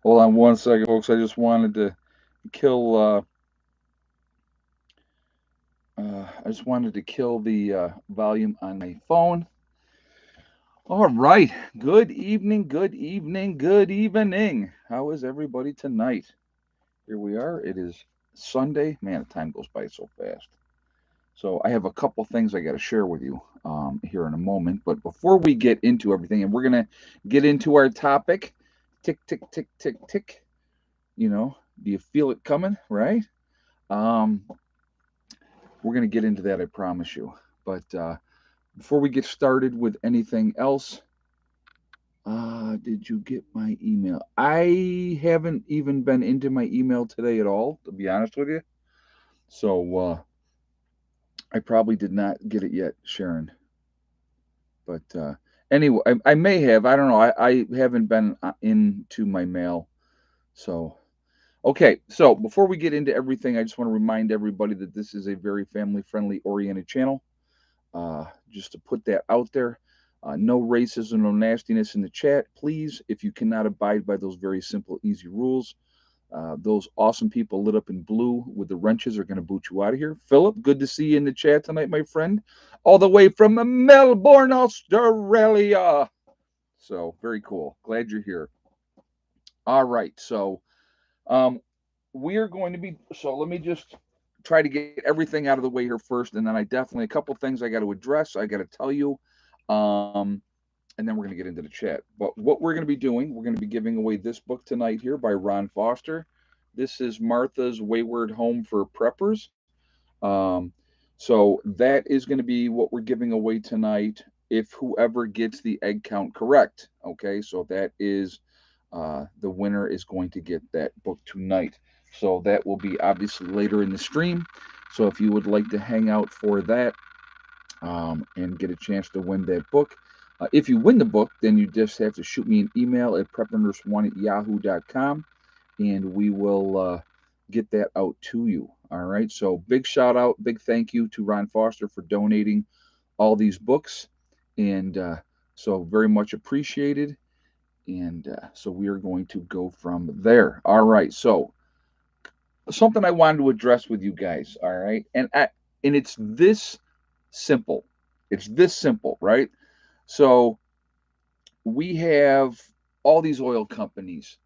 Hold on one second, folks. I just wanted to kill. I just wanted to kill the volume on my phone. All right. Good evening. Good evening. Good evening. How is everybody tonight? Here we are. It is Sunday. Man, the time goes by so fast. So I have a couple things I got to share with you here in a moment. But before we get into everything, and we're gonna get into our topic. Tick, tick, tick, tick, tick. You know, do you feel it coming? Right. Um, we're going to get into that, I promise you. But before we get started with anything else, did you get my email? I haven't even been into my email today at all, to be honest with you. So I probably did not get it yet, Sharon. But anyway, I may have. I don't know. I haven't been into my mail. So, okay. So before we get into everything, I just want to remind everybody that this is a very family friendly oriented channel. Just to put that out there. No racism, no nastiness in the chat, please. If you cannot abide by those very simple, easy rules, those awesome people lit up in blue with the wrenches are going to boot you out of here. Philip, good to see you in the chat tonight, my friend, all the way from Melbourne, Australia. So very cool. Glad you're here. All right, so um, we are going to be. So let me just try to get everything out of the way here first, and then I definitely a couple things I got to address. I got to tell you. Um, and then we're going to get into the chat. But what we're going to be doing, we're going to be giving away this book tonight here by Ron Foster. This is Martha's Wayward Home for Preppers. Um, so that is going to be what we're giving away tonight if whoever gets the egg count correct. Okay, so that is the winner is going to get that book tonight. So that will be obviously later in the stream. So if you would like to hang out for that, and get a chance to win that book. If you win the book, then you just have to shoot me an email at preppernurse1 at yahoo.com and we will get that out to you. All right. So, big shout out, big thank you to Ron Foster for donating all these books. And so, very much appreciated. And so, we are going to go from there. All right. So, something I wanted to address with you guys. All right. And it's this simple. It's this simple, right? So we have all these oil companies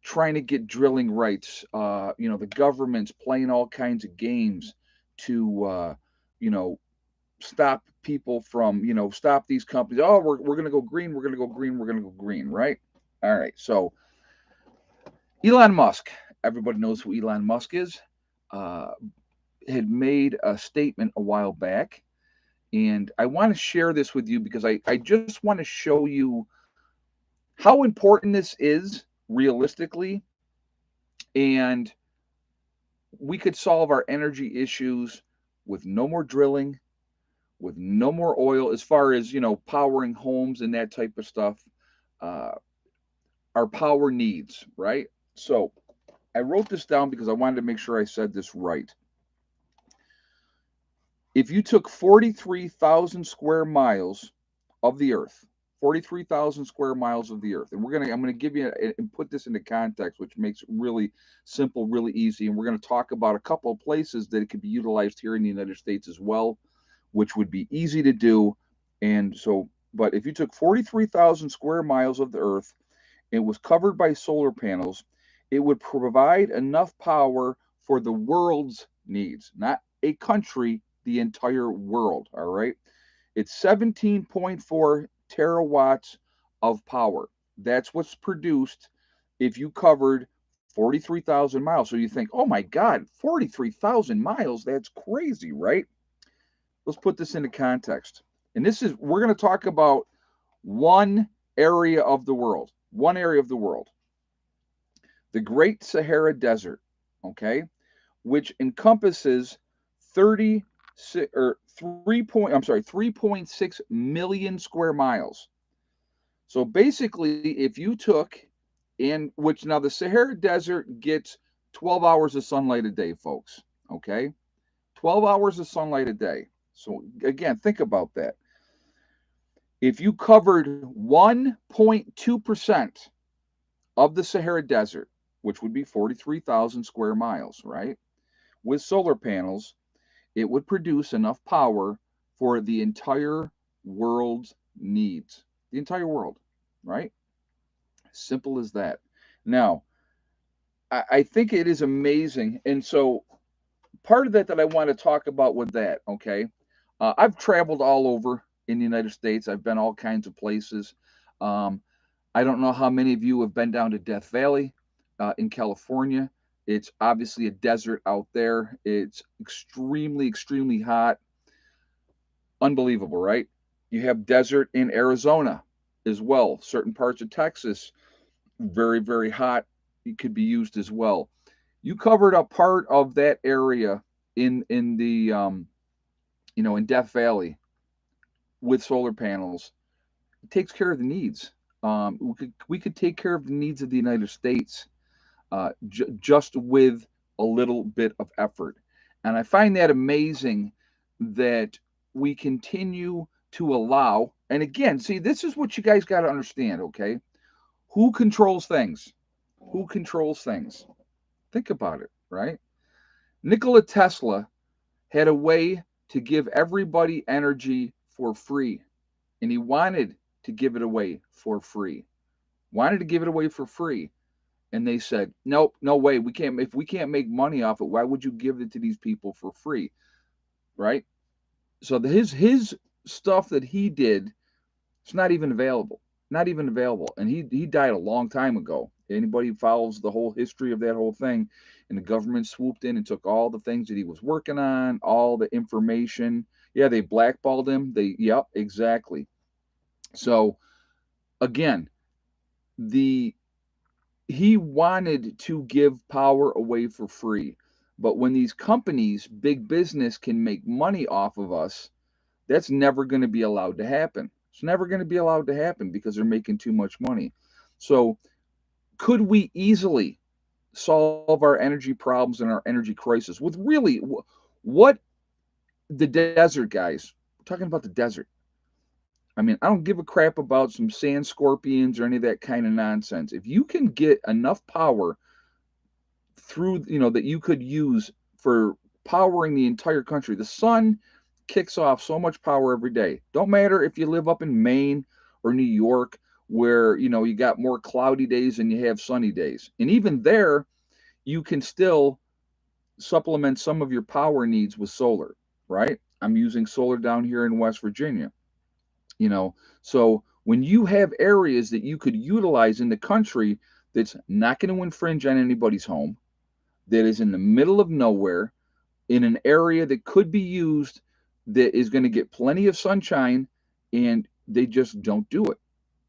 trying to get drilling rights. The government's playing all kinds of games to, you know, stop people from, stop these companies. Oh, we're going to go green. We're going to go green. We're going to go green, right? All right. So Elon Musk, everybody knows who Elon Musk is, uh, had made a statement a while back. And I want to share this with you because I just want to show you how important this is realistically. And we could solve our energy issues with no more drilling, with no more oil, as far as, powering homes and that type of stuff, uh, our power needs, right? So I wrote this down because I wanted to make sure I said this right. If you took 43,000 square miles of the earth, 43,000 square miles of the earth, and I'm going to give you and put this into context, which makes it really simple, really easy. And we're going to talk about a couple of places that it could be utilized here in the United States as well, which would be easy to do. And so, but if you took 43,000 square miles of the earth, it was covered by solar panels, it would provide enough power for the world's needs, not a country, the entire world. All right. It's 17.4 terawatts of power. That's what's produced if you covered 43,000 miles. So you think, oh my God, 43,000 miles? That's crazy, right? Let's put this into context. And we're going to talk about one area of the world, one area of the world, the Great Sahara Desert, okay, which encompasses 36 or 3.6 million square miles. So basically, if you took in which now the Sahara Desert gets 12 hours of sunlight a day, folks, okay? 12 hours of sunlight a day. So again, think about that. If you covered 1.2% of the Sahara Desert, which would be 43,000 square miles, right? With solar panels, it would produce enough power for the entire world's needs. The entire world, right? Simple as that. Now, I think it is amazing. And so, part of that I want to talk about with that, okay? I've traveled all over in the United States, I've been all kinds of places. Um, I don't know how many of you have been down to Death Valley in California. It's obviously a desert out there. It's extremely, extremely hot. Unbelievable, right? You have desert in Arizona as well. Certain parts of Texas, very, very hot. It could be used as well. You covered a part of that area in the in Death Valley with solar panels. It takes care of the needs. We could take care of the needs of the United States just with a little bit of effort. And I find that amazing that we continue to allow, and again, see, this is what you guys got to understand, okay? Who controls things? Who controls things? Think about it, right? Nikola Tesla had a way to give everybody energy for free, and he wanted to give it away for free. Wanted to give it away for free. And they said, nope, no way. We can't. If we can't make money off it, why would you give it to these people for free, right? So his stuff that he did, it's not even available, not even available. And he died a long time ago. Anybody who follows the whole history of that whole thing, and the government swooped in and took all the things that he was working on, all the information. Yeah, they blackballed him. Yep, exactly. So again, the he wanted to give power away for free. But when these companies, big business, can make money off of us, that's never going to be allowed to happen. It's never going to be allowed to happen because they're making too much money. So, could we easily solve our energy problems and our energy crisis with really what the desert, guys? We're talking about the desert. I mean, I don't give a crap about some sand scorpions or any of that kind of nonsense. If you can get enough power through that you could use for powering the entire country. The sun kicks off so much power every day. Don't matter if you live up in Maine or New York, where you got more cloudy days than you have sunny days. And even there, you can still supplement some of your power needs with solar, right? I'm using solar down here in West Virginia. So when you have areas that you could utilize in the country that's not going to infringe on anybody's home, that is in the middle of nowhere, in an area that could be used, that is going to get plenty of sunshine, and they just don't do it.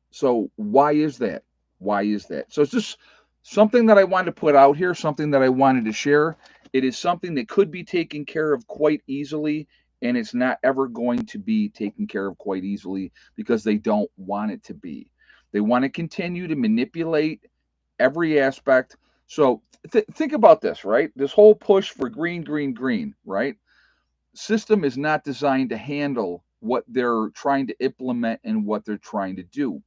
So why is that? Why is that? So it's just something that I wanted to put out here, something that I wanted to share. It is something that could be taken care of quite easily, and it's not ever going to be taken care of quite easily because they don't want it to be. They want to continue to manipulate every aspect. So think about this, right? This whole push for green, green, green, right? System is not designed to handle what they're trying to implement and what they're trying to do.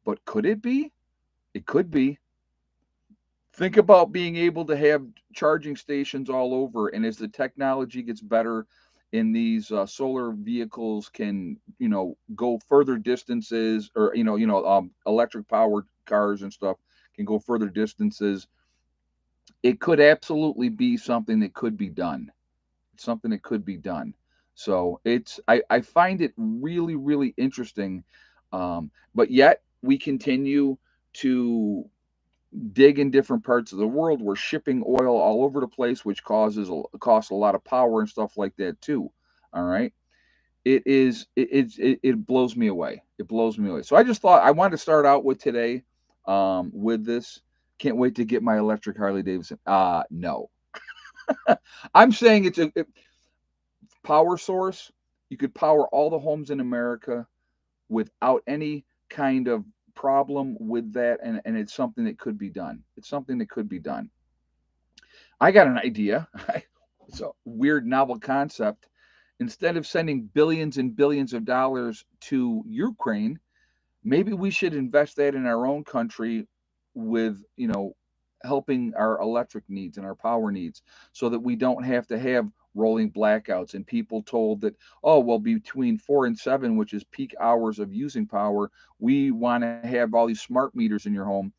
But could it be? It could be. Think about being able to have charging stations all over, and as the technology gets better, and these solar vehicles can, go further distances, or electric powered cars and stuff can go further distances. It could absolutely be something that could be done. It's something that could be done. So I find it really, really interesting. But yet we continue to dig in different parts of the world. We're shipping oil all over the place, which costs a lot of power and stuff like that too. All right. It blows me away. It blows me away. So I just thought I wanted to start out with today, with this. Can't wait to get my electric Harley Davidson. No. I'm saying it's a power source. You could power all the homes in America without any kind of problem with that, and it's something that could be done. It's something that could be done. I got an idea. It's a weird, novel concept. Instead of sending billions and billions of dollars to Ukraine, maybe we should invest that in our own country with, helping our electric needs and our power needs, so that we don't have to have rolling blackouts and people told that, oh, well, between 4 and 7, which is peak hours of using power, we want to have all these smart meters in your home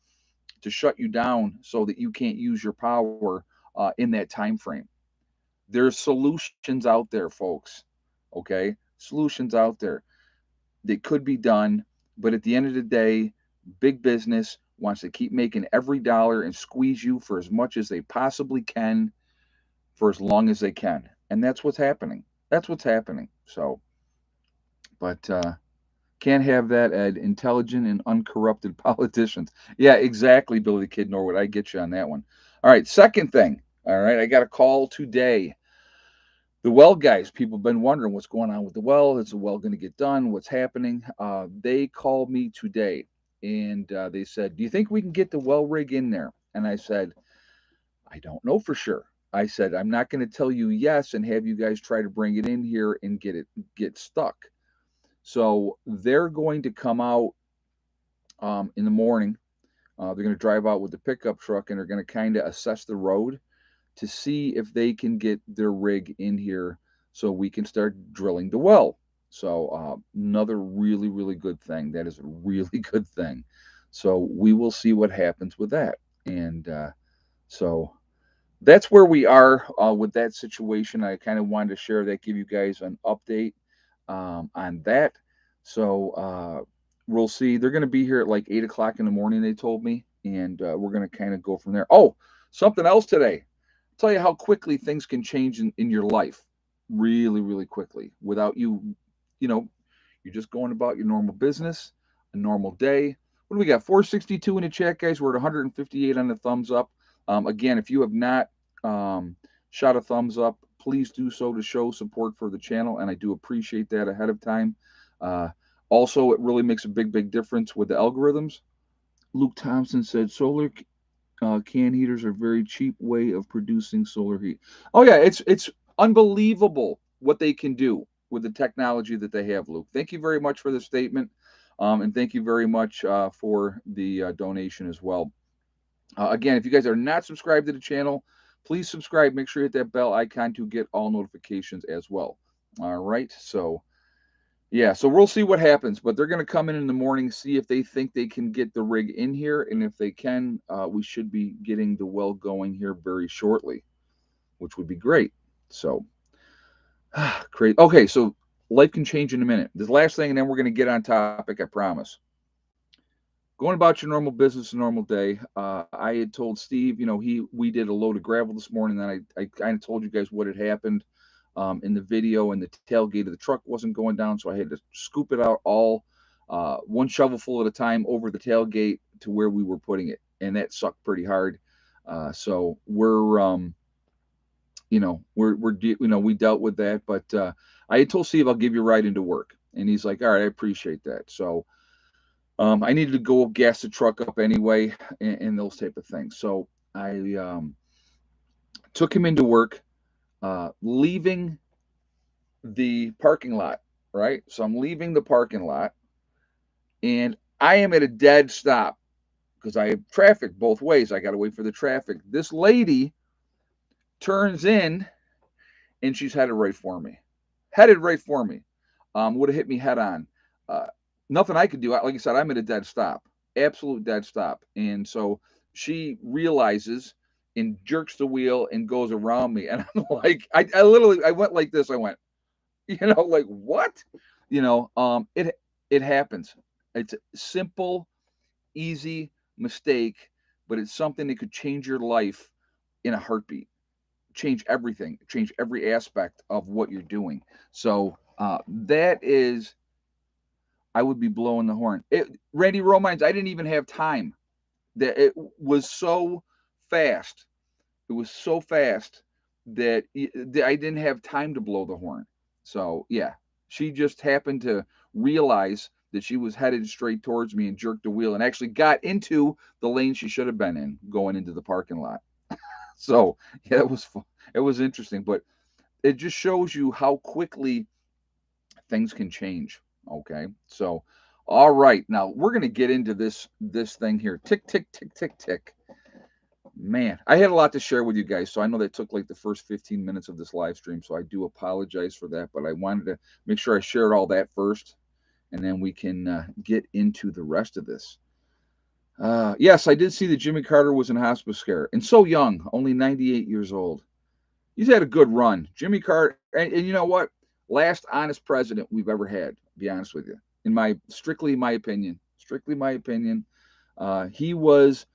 to shut you down so that you can't use your power in that time frame. There's solutions out there, folks. Okay, solutions out there that could be done, but at the end of the day, big business wants to keep making every dollar and squeeze you for as much as they possibly can for as long as they can. And that's what's happening. That's what's happening. So, but can't have that, Ed. Intelligent and uncorrupted politicians. Yeah, exactly, Billy the Kid Norwood. I get you on that one. All right, second thing. All right, I got a call today. The well guys, people have been wondering what's going on with the well. Is the well going to get done? What's happening? They called me today and they said, "Do you think we can get the well rig in there?" And I said, "I don't know for sure." I said, "I'm not going to tell you yes and have you guys try to bring it in here and get stuck." So they're going to come out in the morning. They're going to drive out with the pickup truck and they're going to kind of assess the road to see if they can get their rig in here so we can start drilling the well. So another really, really good thing. That is a really good thing. So we will see what happens with that. And so that's where we are with that situation. I kind of wanted to share that, give you guys an update on that. So we'll see. They're going to be here at like 8 o'clock in the morning, they told me. And we're going to kind of go from there. Oh, something else today. Tell you how quickly things can change in your life, really, really quickly, without you, you know, you're just going about your normal business, a normal day. What do we got? 462 in the chat, guys. We're at 158 on the thumbs up. Again, if you have not um, shot a thumbs up, please do so to show support for the channel, and I do appreciate that ahead of time. Uh, Also, it really makes a big, big difference with the algorithms. Luke Thompson said solar can heaters are a very cheap way of producing solar heat. Oh yeah, it's unbelievable what they can do with the technology that they have, Luke. Thank you very much for the statement, and thank you very much for the donation as well. Again, if you guys are not subscribed to the channel, please subscribe. Make sure you hit that bell icon to get all notifications as well. All right, so yeah, so we'll see what happens, but they're going to come in the morning, see if they think they can get the rig in here, and if they can, we should be getting the well going here very shortly, which would be great. So, great. Okay, so life can change in a minute. This last thing, and then we're going to get on topic. I promise. Going about your normal business, a normal day. I had told Steve, we did a load of gravel this morning, and I kind of told you guys what had happened in the video, and the tailgate of the truck wasn't going down, so I had to scoop it out all one shovelful at a time over the tailgate to where we were putting it, and that sucked pretty hard. So we dealt with that, but I had told Steve I'll give you a ride into work, and he's like, all right, I appreciate that. So I needed to go gas the truck up anyway, and those type of things. So I took him into work, leaving the parking lot, right? So I'm leaving the parking lot and I am at a dead stop because I have traffic both ways. I got to wait for the traffic. This lady turns in and she's headed right for me. Headed right for me. Would have hit me head on. Uh, Nothing I could do. Like I said, I'm at a dead stop, absolute dead stop. And so she realizes and jerks the wheel and goes around me. And I'm like, I literally, I went like this. I went, like what? It happens. It's a simple, easy mistake, but it's something that could change your life in a heartbeat, change everything, change every aspect of what you're doing. So that is, I would be blowing the horn. Randy Romines, I didn't even have time. That it was so fast. It was so fast that I didn't have time to blow the horn. So yeah, she just happened to realize that she was headed straight towards me and jerked the wheel and actually got into the lane she should have been in going into the parking lot. So yeah, it was interesting, but it just shows you how quickly things can change. Okay, so All right, now we're going to get into this thing here. Tick, tick, tick, tick, tick. Man, I had a lot to share with you guys, so I know that took like the first 15 minutes of this live stream, so I do apologize for that, but I wanted to make sure I shared all that first, and then we can get into the rest of this. Yes, I did see that Jimmy Carter was in hospice care, and so young, only 98 years old. He's had a good run. Jimmy Carter, and you know what? Last honest president we've ever had, to be honest with you. In my strictly my opinion, he was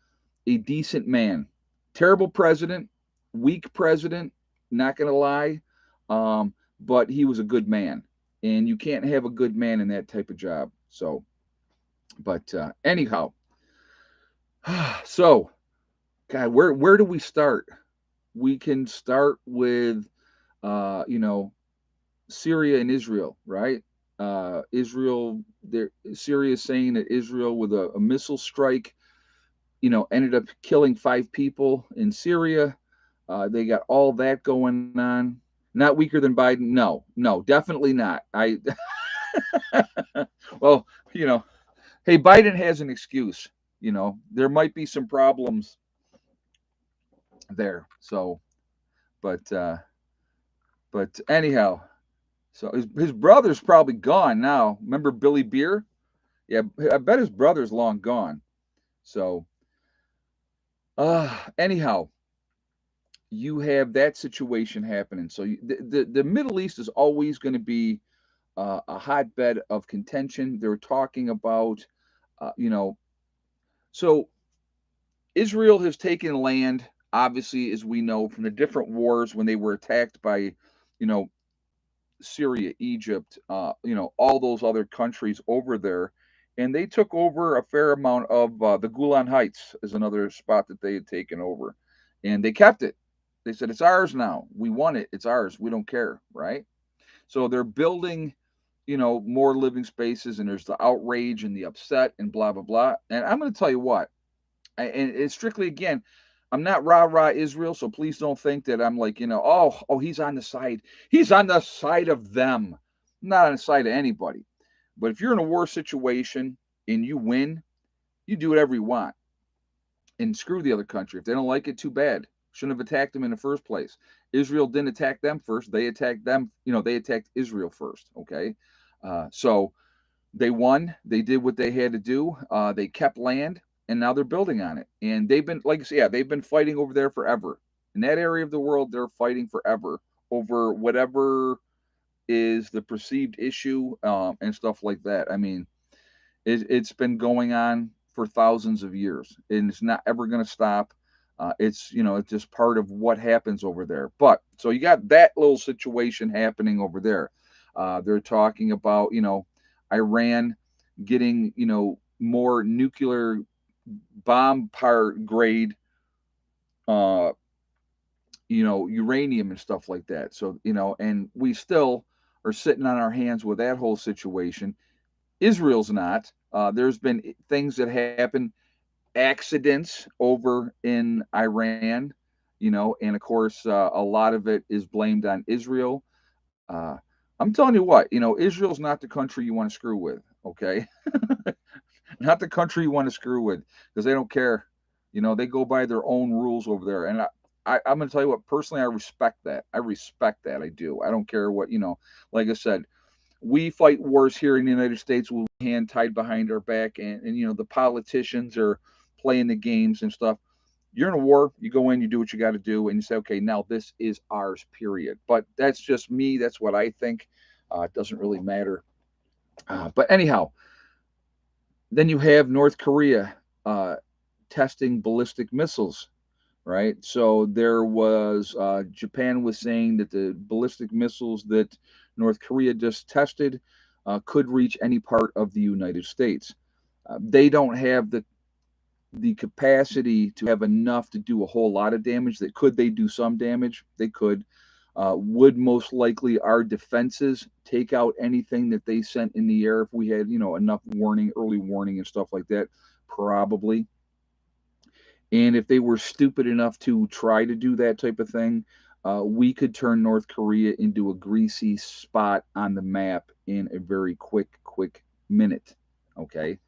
a decent man. Terrible president, weak president, not going to lie, but he was a good man. And you can't have a good man in that type of job. So, but anyhow, so God, where do we start? We can start with, you know, Syria and Israel, right? Israel, there, Syria is saying that Israel with a missile strike, you know, ended up killing 5 people in Syria. They got all that going on. Not weaker than Biden. No, no, definitely not. Well, you know, hey, Biden has an excuse. You know, there might be some problems there. So, but, uh, but anyhow, so his brother's probably gone now. Remember Billy Beer? Yeah, I bet his brother's long gone. So, anyhow, you have that situation happening. So the Middle East is always going to be a hotbed of contention. They're talking about, you know, so Israel has taken land, obviously, as we know from the different wars when they were attacked by, you know, Syria, Egypt, you know, all those other countries over there. And they took over a fair amount of the Golan Heights is another spot that they had taken over. And they kept it. They said, it's ours now. We won it. It's ours. We don't care. Right. So they're building, you know, more living spaces and there's the outrage and the upset and blah, blah, blah. And I'm going to tell you what, and it's strictly again, I'm not rah rah Israel, so please don't think that I'm like, you know, oh, he's on the side. He's on the side of them, not on the side of anybody. But if you're in a war situation and you win, you do whatever you want and screw the other country. If they don't like it, too bad. Shouldn't have attacked them in the first place. Israel didn't attack them first. They attacked them. You know, they attacked Israel first. Okay, so they won. They did what they had to do. They kept land, and now they're building on it. And they've been, like I said, yeah, they've been fighting over there forever. In that area of the world, they're fighting forever over whatever is the perceived issue and stuff like that. I mean, it's been going on for thousands of years, and it's not ever going to stop. It's you know it's just part of what happens over there. But so you got that little situation happening over there. They're talking about Iran getting more nuclear bomb part grade uh, uranium and stuff like that. So and we still are sitting on our hands with that whole situation. Israel's not. There's been things that happen, accidents over in Iran, and of course, a lot of it is blamed on Israel. I'm telling you what, Israel's not the country you want to screw with, okay? Not the country you want to screw with because they don't care. They go by their own rules over there. And I'm going to tell you what, personally, I respect that. I respect that. I do. I don't care what, like I said, we fight wars here in the United States with one hand tied behind our back, and the politicians are playing the games and stuff. You're in a war, you go in, you do what you got to do, and you say, okay, now this is ours, period. But that's just me. That's what I think. It doesn't really matter. But anyhow, then you have North Korea testing ballistic missiles, right? So there was Japan was saying that the ballistic missiles that North Korea just tested could reach any part of the United States. They don't have the capacity to have enough to do a whole lot of damage. That could they do some damage? They could. Would most likely our defenses take out anything that they sent in the air if we had enough warning, early warning, and stuff like that? Probably. And if they were stupid enough to try to do that type of thing, we could turn North Korea into a greasy spot on the map in a very quick minute. Okay,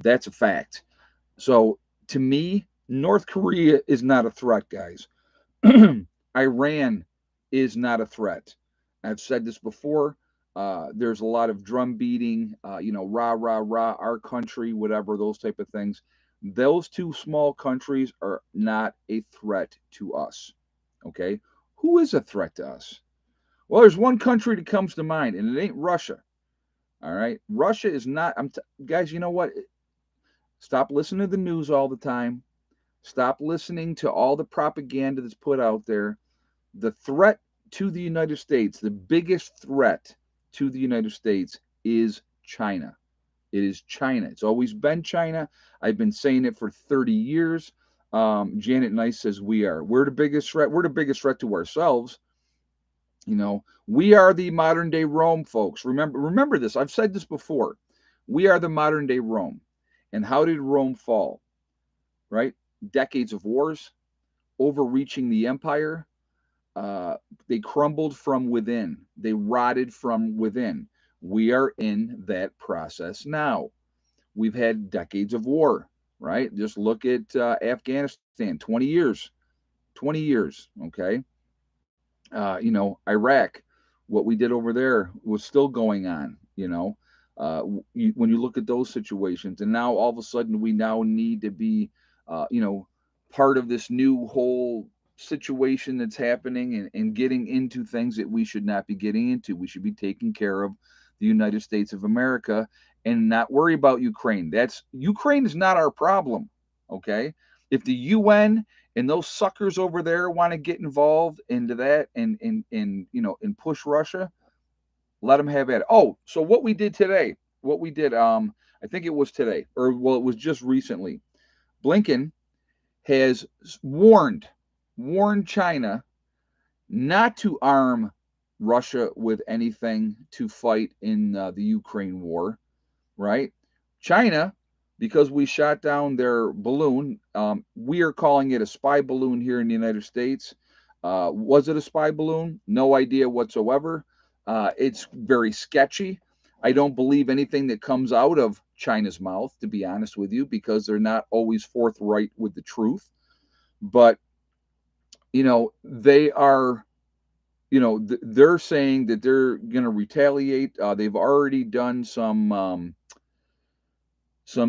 that's a fact. So to me, North Korea is not a threat, guys. Iran is not a threat. I've said this before. There's a lot of drum beating, rah, rah, rah, our country, whatever, those type of things. Those two small countries are not a threat to us. Okay. Who is a threat to us? Well, there's one country that comes to mind, and it ain't Russia. All right. Russia is not, guys, you know what? Stop listening to the news all the time. Stop listening to all the propaganda that's put out there. The threat to the United States, the biggest threat to the United States is China. It is China. It's always been China. I've been saying it for 30 years. Janet Nice says we are. We're the biggest threat. We're the biggest threat to ourselves. We are the modern day Rome, folks. Remember this. I've said this before. We are the modern day Rome. And how did Rome fall? Right? Decades of wars, overreaching the empire, they crumbled from within. They rotted from within. We are in that process now. We've had decades of war, right? Just look at Afghanistan, 20 years, 20 years, okay? Iraq, what we did over there was still going on, when you look at those situations. And now all of a sudden we now need to be, uh, you know, part of this new whole situation that's happening and getting into things that we should not be getting into. We should be taking care of the United States of America and not worry about Ukraine. Ukraine is not our problem. Okay. If the UN and those suckers over there want to get involved into that and push Russia, let them have at it. Oh, so what we did today, I think it was today, or well, it was just recently. Blinken has warned China not to arm Russia with anything to fight in the Ukraine war, right? China, because we shot down their balloon, we are calling it a spy balloon here in the United States. Was it a spy balloon? No idea whatsoever. It's very sketchy. I don't believe anything that comes out of China's mouth, to be honest with you, because they're not always forthright with the truth. But, they are, they're saying that they're going to retaliate. They've already done some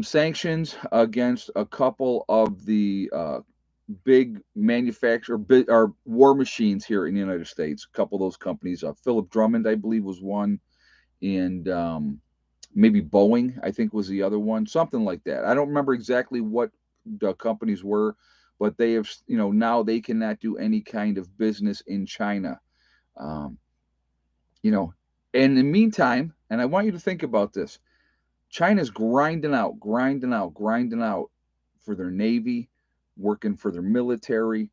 sanctions against a couple of the big manufacturer or war machines here in the United States. A couple of those companies, Philip Drummond, I believe, was one, and maybe Boeing, I think, was the other one, something like that. I don't remember exactly what the companies were, but they have, now they cannot do any kind of business in China. Um, you know, and in the meantime, and I want you to think about this. China's grinding out for their navy, working for their military,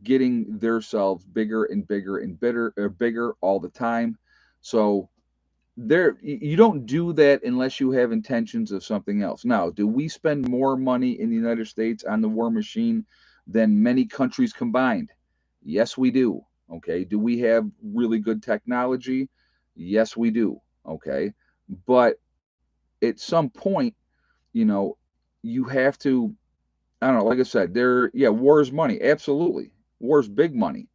getting themselves bigger and bigger and bigger all the time. So you don't do that unless you have intentions of something else. Now, do we spend more money in the United States on the war machine than many countries combined? Yes, we do. Okay. Do we have really good technology? Yes, we do. Okay. But at some point, you know, you have to, I don't know, like I said, war is money. Absolutely. War is big money.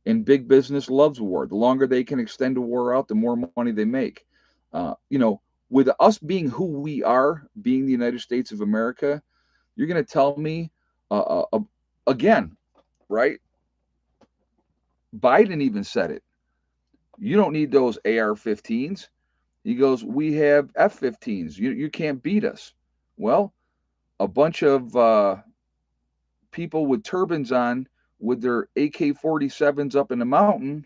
And big business loves war. The longer they can extend a war out, the more money they make. Uh, you know, with us being who we are, being the United States of America, you're going to tell me again, right? Biden even said it. You don't need those AR-15s. He goes, we have F-15s. You can't beat us. Well, a bunch of people with turbans on with their AK-47s up in the mountain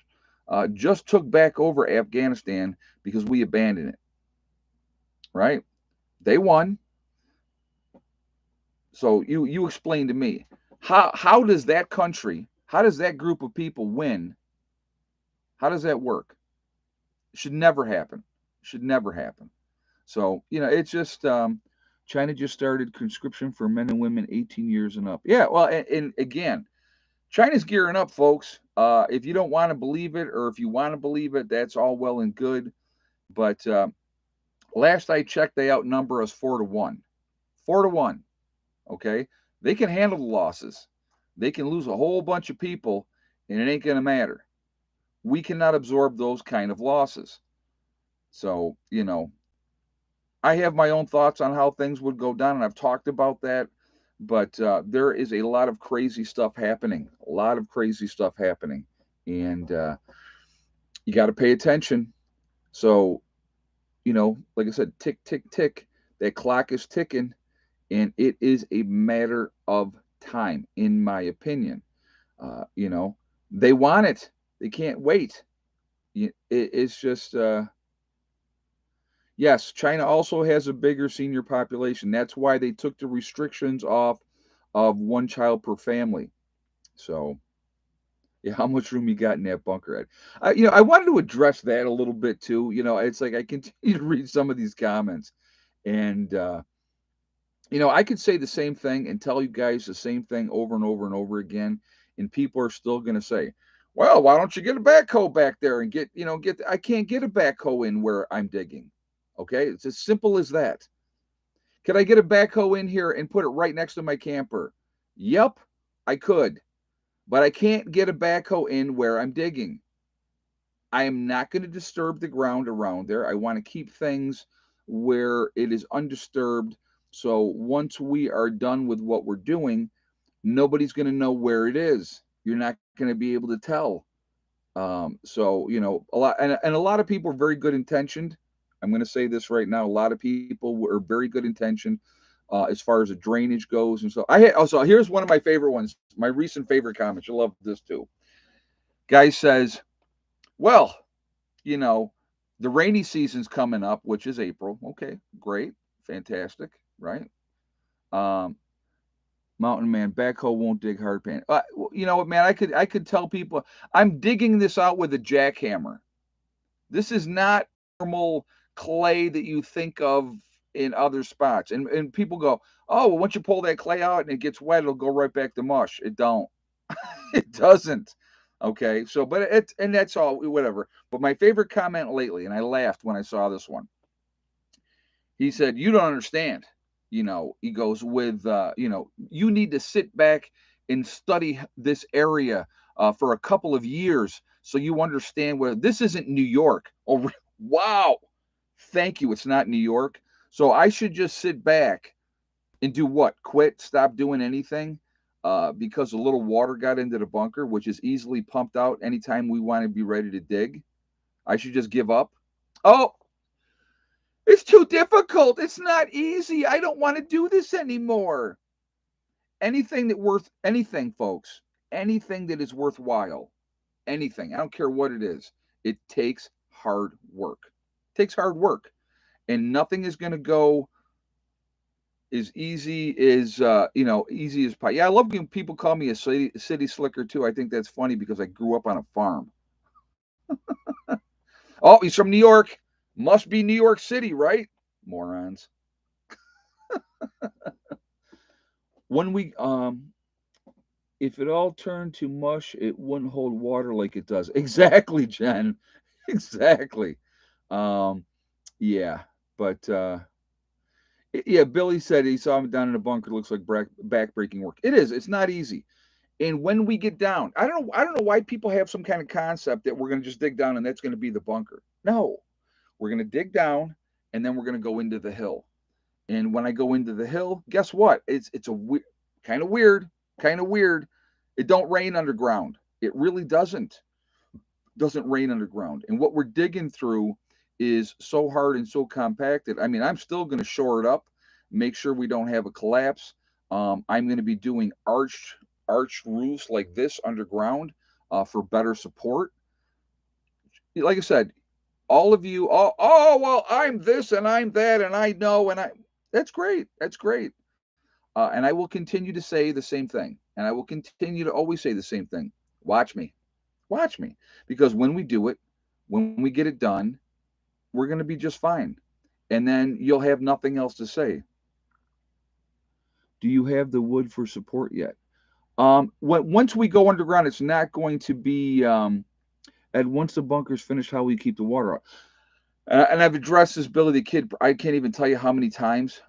just took back over Afghanistan because we abandoned it. Right? They won. So you explain to me how does that country, how does that group of people win? How does that work? It should never happen. Should never happen. So it's just China just started conscription for men and women 18 years and up. Yeah, well, and again, China's gearing up, folks. If you don't want to believe it, or if you want to believe it, that's all well and good. But Last I checked, they outnumber us 4-1. 4-1. Okay, they can handle the losses. They can lose a whole bunch of people, and it ain't gonna matter. We cannot absorb those kind of losses. So, I have my own thoughts on how things would go down, and I've talked about that. But there is a lot of crazy stuff happening. A lot of crazy stuff happening, and you got to pay attention. So, like I said, tick, tick, tick. That clock is ticking, and it is a matter of time, in my opinion. Uh, you know, they want it. They can't wait. It's just yes, China also has a bigger senior population. That's why they took the restrictions off of one child per family. So, yeah, how much room you got in that bunker, Ed? I wanted to address that a little bit too. It's like I continue to read some of these comments, and I could say the same thing and tell you guys the same thing over and over and over again, and people are still going to say, "Well, why don't you get a backhoe back there and get?" I can't get a backhoe in where I'm digging. Okay, it's as simple as that. Could I get a backhoe in here and put it right next to my camper? Yep, I could, but I can't get a backhoe in where I'm digging. I am not going to disturb the ground around there. I want to keep things where it is undisturbed. So once we are done with what we're doing, nobody's going to know where it is. You're not going to be able to tell. So a lot and a lot of people are very good intentioned. I'm going to say this right now. A lot of people are very good intentioned as far as the drainage goes, and so I had also here's one of my favorite ones. My recent favorite comments. You'll love this too. Guy says, "Well, you know, the rainy season's coming up, which is April. Okay, great, fantastic, right? Um, Mountain man, backhoe won't dig hard pan. You know what, man? I could tell people I'm digging this out with a jackhammer. This is not normal clay that you think of in other spots. And people go, oh, well, once you pull that clay out and it gets wet, it'll go right back to mush. It don't. It doesn't. Okay, so but and that's all whatever. But my favorite comment lately, and I laughed when I saw this one. He said, "You don't understand." He goes with, you need to sit back and study this area for a couple of years so you understand where this isn't New York. Oh, wow. Thank you. It's not New York. So I should just sit back and do what? Quit, stop doing anything because a little water got into the bunker, which is easily pumped out anytime we want to be ready to dig. I should just give up. Oh, it's too difficult. It's not easy. I don't want to do this anymore. Anything, folks, anything that is worthwhile, anything, I don't care what it is, it takes hard work. It takes hard work. And nothing is going to go as easy as pie. Yeah, I love when people call me a city slicker too. I think that's funny because I grew up on a farm. Oh, he's from New York. Must be New York City, right? Morons. When we if it all turned to mush, it wouldn't hold water like it does. Exactly, Jen. Exactly. Um, yeah, but yeah, Billy said he saw him down in a bunker. Looks like back-breaking work. It is. It's not easy. And when we get down, I don't know why people have some kind of concept that we're going to just dig down and that's going to be the bunker. No, we're going to dig down and then we're going to go into the hill. And when I go into the hill, guess what? It's a kind of weird, kind of weird. It don't rain underground. It really doesn't rain underground. And what we're digging through is so hard and so compacted. I mean, I'm still going to shore it up, make sure we don't have a collapse. I'm going to be doing arched roofs like this underground for better support. Like I said, all of you, oh well, I'm this and I'm that and I know and I. That's great. That's great. And I will continue to say the same thing, and I will continue to always say the same thing. Watch me, watch me, because when we do it, when we get it done, we're going to be just fine. And then you'll have nothing else to say. Do you have the wood for support yet? Once we go underground, it's not going to be. And once the bunker's finished, how we keep the water out? And I've addressed this Billy the Kid. I can't even tell you how many times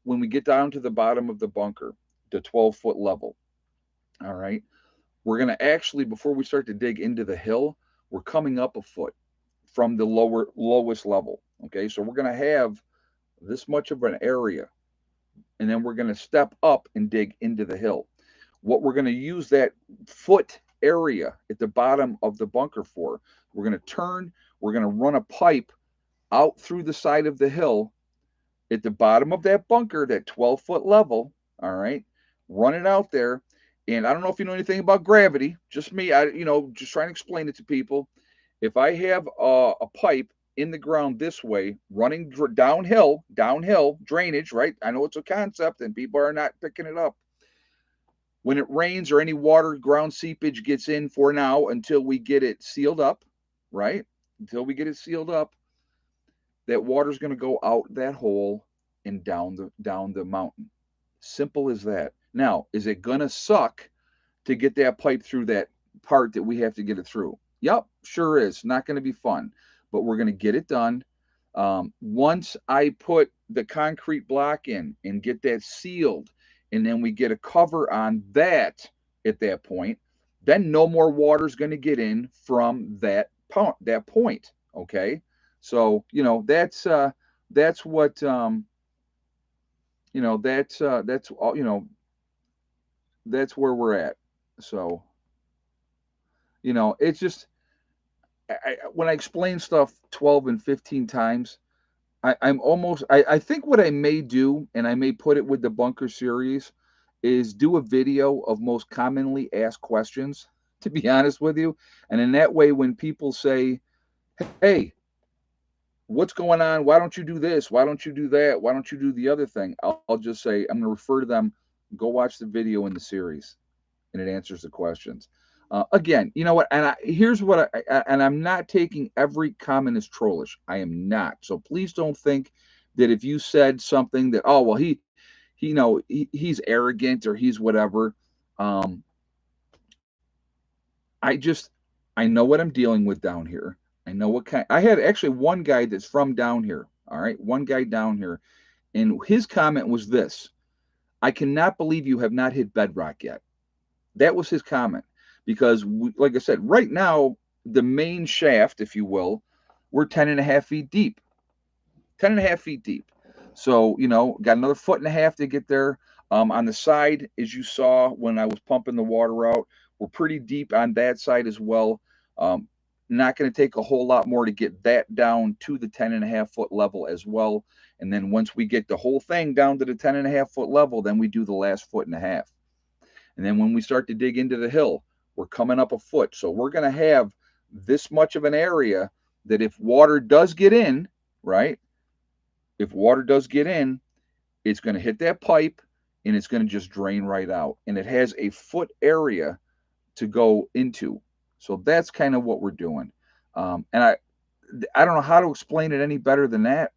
when we get down to the bottom of the bunker, the 12-foot level. All right. We're going to actually, before we start to dig into the hill, we're coming up a foot from the lowest level. Okay. So we're going to have this much of an area, and then we're going to step up and dig into the hill. What we're going to use that foot area at the bottom of the bunker for, we're going to turn, we're going to run a pipe out through the side of the hill at the bottom of that bunker, that 12-foot level. All right. Run it out there. And I don't know if you know anything about gravity, just me, just trying to explain it to people. If I have a pipe in the ground this way, running downhill drainage, right? I know it's a concept and people are not picking it up. When it rains or any water ground seepage gets in for now until we get it sealed up, right? Until we get it sealed up, that water's going to go out that hole and down the mountain. Simple as that. Now, is it going to suck to get that pipe through that part that we have to get it through? Yep, sure is. Not going to be fun, but we're going to get it done. Once I put the concrete block in and get that sealed, and then we get a cover on that at that point, then no more water is going to get in from that point. Okay, so that's what that's all that's where we're at. So it's just when I explain stuff 12 and 15 times, I think what I may do, and I may put it with the bunker series, is do a video of most commonly asked questions, to be honest with you. And in that way, when people say, hey, what's going on? Why don't you do this? Why don't you do that? Why don't you do the other thing? I'll just say, I'm going to refer to them, go watch the video in the series, and it answers the questions. Again, you know what? And here's what and I'm not taking every comment as trollish. I am not. So please don't think that if you said something that, oh, well, he's arrogant or he's whatever. Um, I know what I'm dealing with down here. I know what kind. I had actually one guy that's from down here. All right, one guy down here, and his comment was this: I cannot believe you have not hit bedrock yet. That was his comment because, like I said, right now the main shaft, if you will, we're 10.5 feet deep. 10.5 feet deep. So got another foot and a half to get there. On the side, as you saw when I was pumping the water out, we're pretty deep on that side as well. Um, Not going to take a whole lot more to get that down to the 10.5 foot level as well. And then once we get the whole thing down to the 10.5 foot level, then we do the last foot and a half. And then when we start to dig into the hill, we're coming up a foot. So we're going to have this much of an area that if water does get in, right? If water does get in, it's going to hit that pipe and it's going to just drain right out. And it has a foot area to go into. So that's kind of what we're doing. And I don't know how to explain it any better than that.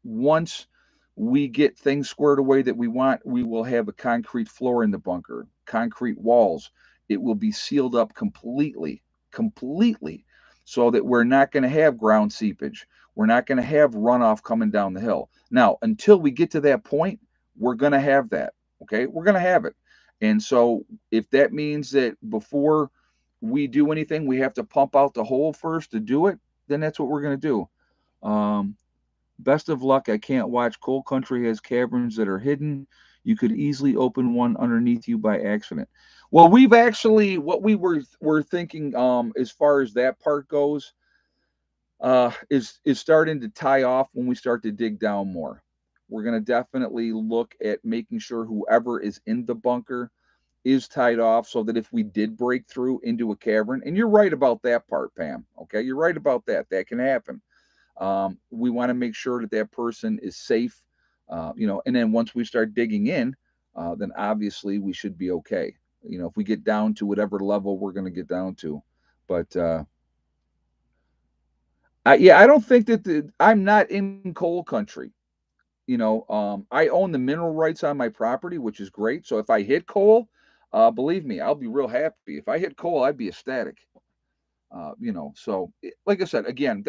Once we get things squared away that we want, we will have a concrete floor in the bunker, concrete walls. It will be sealed up completely, so that we're not going to have ground seepage. We're not going to have runoff coming down the hill. Now, until we get to that point, we're going to have that. Okay, we're going to have it. And so, if that means that before we do anything, we have to pump out the hole first to do it, then that's what we're going to do. Best of luck. I can't watch. Coal Country has caverns that are hidden. You could easily open one underneath you by accident. Well, we've actually what we were thinking as far as that part goes is starting to tie off when we start to dig down more. We're going to definitely look at making sure whoever is in the bunker is tied off so that if we did break through into a cavern, and you're right about that part, Pam. Okay, you're right about that. That can happen. We want to make sure that that person is safe, and then once we start digging in, then obviously we should be okay. If we get down to whatever level we're going to get down to, but yeah, I don't think that I'm not in coal country. I own the mineral rights on my property, which is great. So if I hit coal, believe me, I'll be real happy. If I hit coal, I'd be ecstatic. So like I said, again,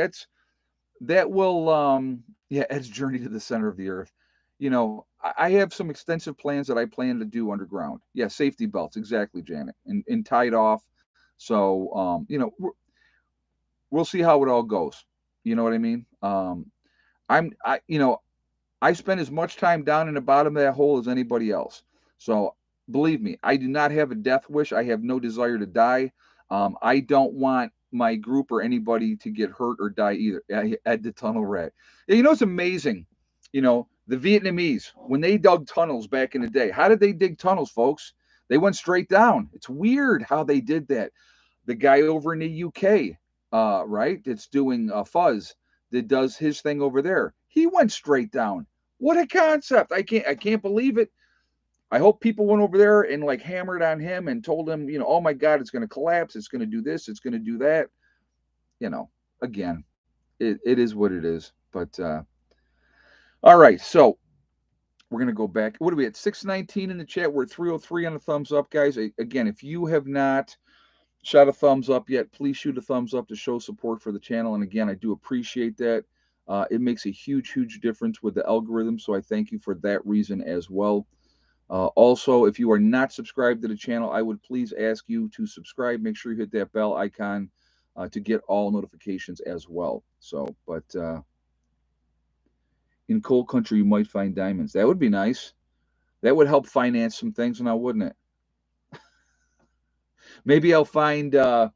that will, yeah, Ed's journey to the center of the earth. I have some extensive plans that I plan to do underground. Yeah, safety belts, exactly, Janet, and tied off. So, we'll see how it all goes. You know what I mean? I spend as much time down in the bottom of that hole as anybody else. So believe me, I do not have a death wish. I have no desire to die. I don't want my group or anybody to get hurt or die either. At the tunnel rat. It's amazing. The Vietnamese, when they dug tunnels back in the day, how did they dig tunnels, folks? They went straight down. It's weird how they did that. The guy over in the UK, right, that's doing Fuzz, that does his thing over there, he went straight down. What a concept! I can't believe it. I hope people went over there and like hammered on him and told him, oh my God, it's going to collapse. It's going to do this. It's going to do that. You know, again, it is what it is. But all right, so we're going to go back. What are we at? 619 in the chat. We're at 303 on the thumbs up, guys. Again, if you have not shot a thumbs up yet, please shoot a thumbs up to show support for the channel. And again, I do appreciate that. It makes a huge difference with the algorithm. So I thank you for that reason as well. Also, if you are not subscribed to the channel, I would please ask you to subscribe. Make sure you hit that bell icon to get all notifications as well. So, but in coal country, you might find diamonds. That would be nice. That would help finance some things now, wouldn't it? Maybe I'll find the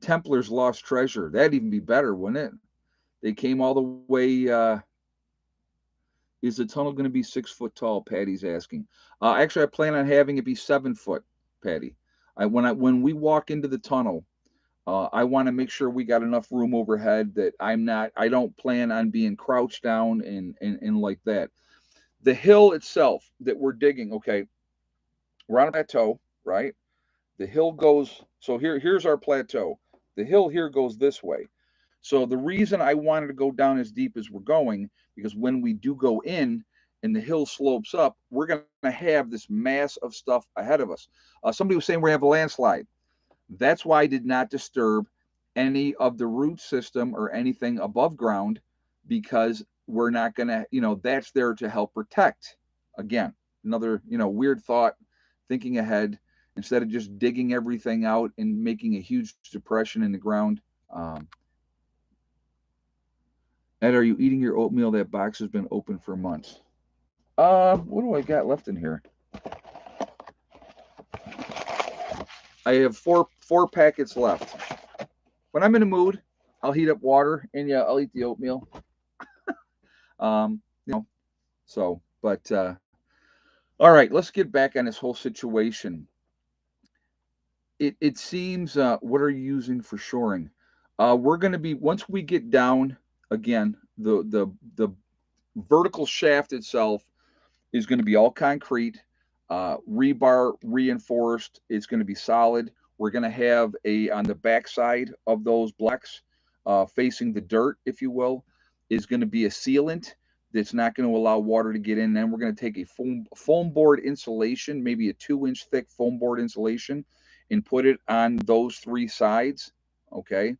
Templars' lost treasure. That'd even be better, wouldn't it? They came all the way. Is the tunnel going to be 6 foot tall? Patty's asking. Actually, I plan on having it be 7 foot, Patty. When we walk into the tunnel, I want to make sure we got enough room overhead that I don't plan on being crouched down and like that. The hill itself that we're digging, okay, we're on a plateau, right? The hill goes, so here's our plateau. The hill here goes this way. So the reason I wanted to go down as deep as we're going, because when we do go in and the hill slopes up, we're going to have this mass of stuff ahead of us. Somebody was saying we have a landslide. That's why I did not disturb any of the root system or anything above ground, because we're not going to, that's there to help protect. Again, another, weird thought, thinking ahead, instead of just digging everything out and making a huge depression in the ground. Ed, are you eating your oatmeal? That box has been open for months. What do I got left in here? I have four packets left. When I'm in a mood, I'll heat up water and yeah, I'll eat the oatmeal. So, but all right, let's get back on this whole situation. It seems what are you using for shoring? We're going to be, once we get down again, the vertical shaft itself is going to be all concrete, rebar reinforced. It's going to be solid. We're going to have on the backside of those blocks, facing the dirt, if you will, is going to be a sealant that's not going to allow water to get in. Then we're going to take a foam board insulation, maybe a 2-inch thick foam board insulation, and put it on those 3 sides. Okay,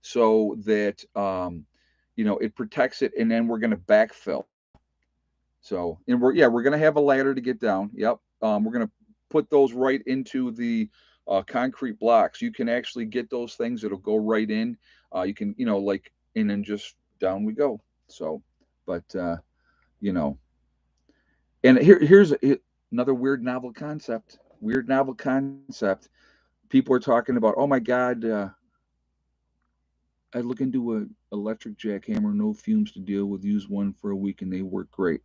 so that it protects it, and then we're going to backfill. So, and we're going to have a ladder to get down. Yep. We're going to put those right into the concrete blocks. You can actually get those things that'll go right in. You can, and then just down we go. So, but, and here's another weird novel concept. People are talking about, oh my God, I look into an electric jackhammer, no fumes to deal with. Use one for a week and they work great.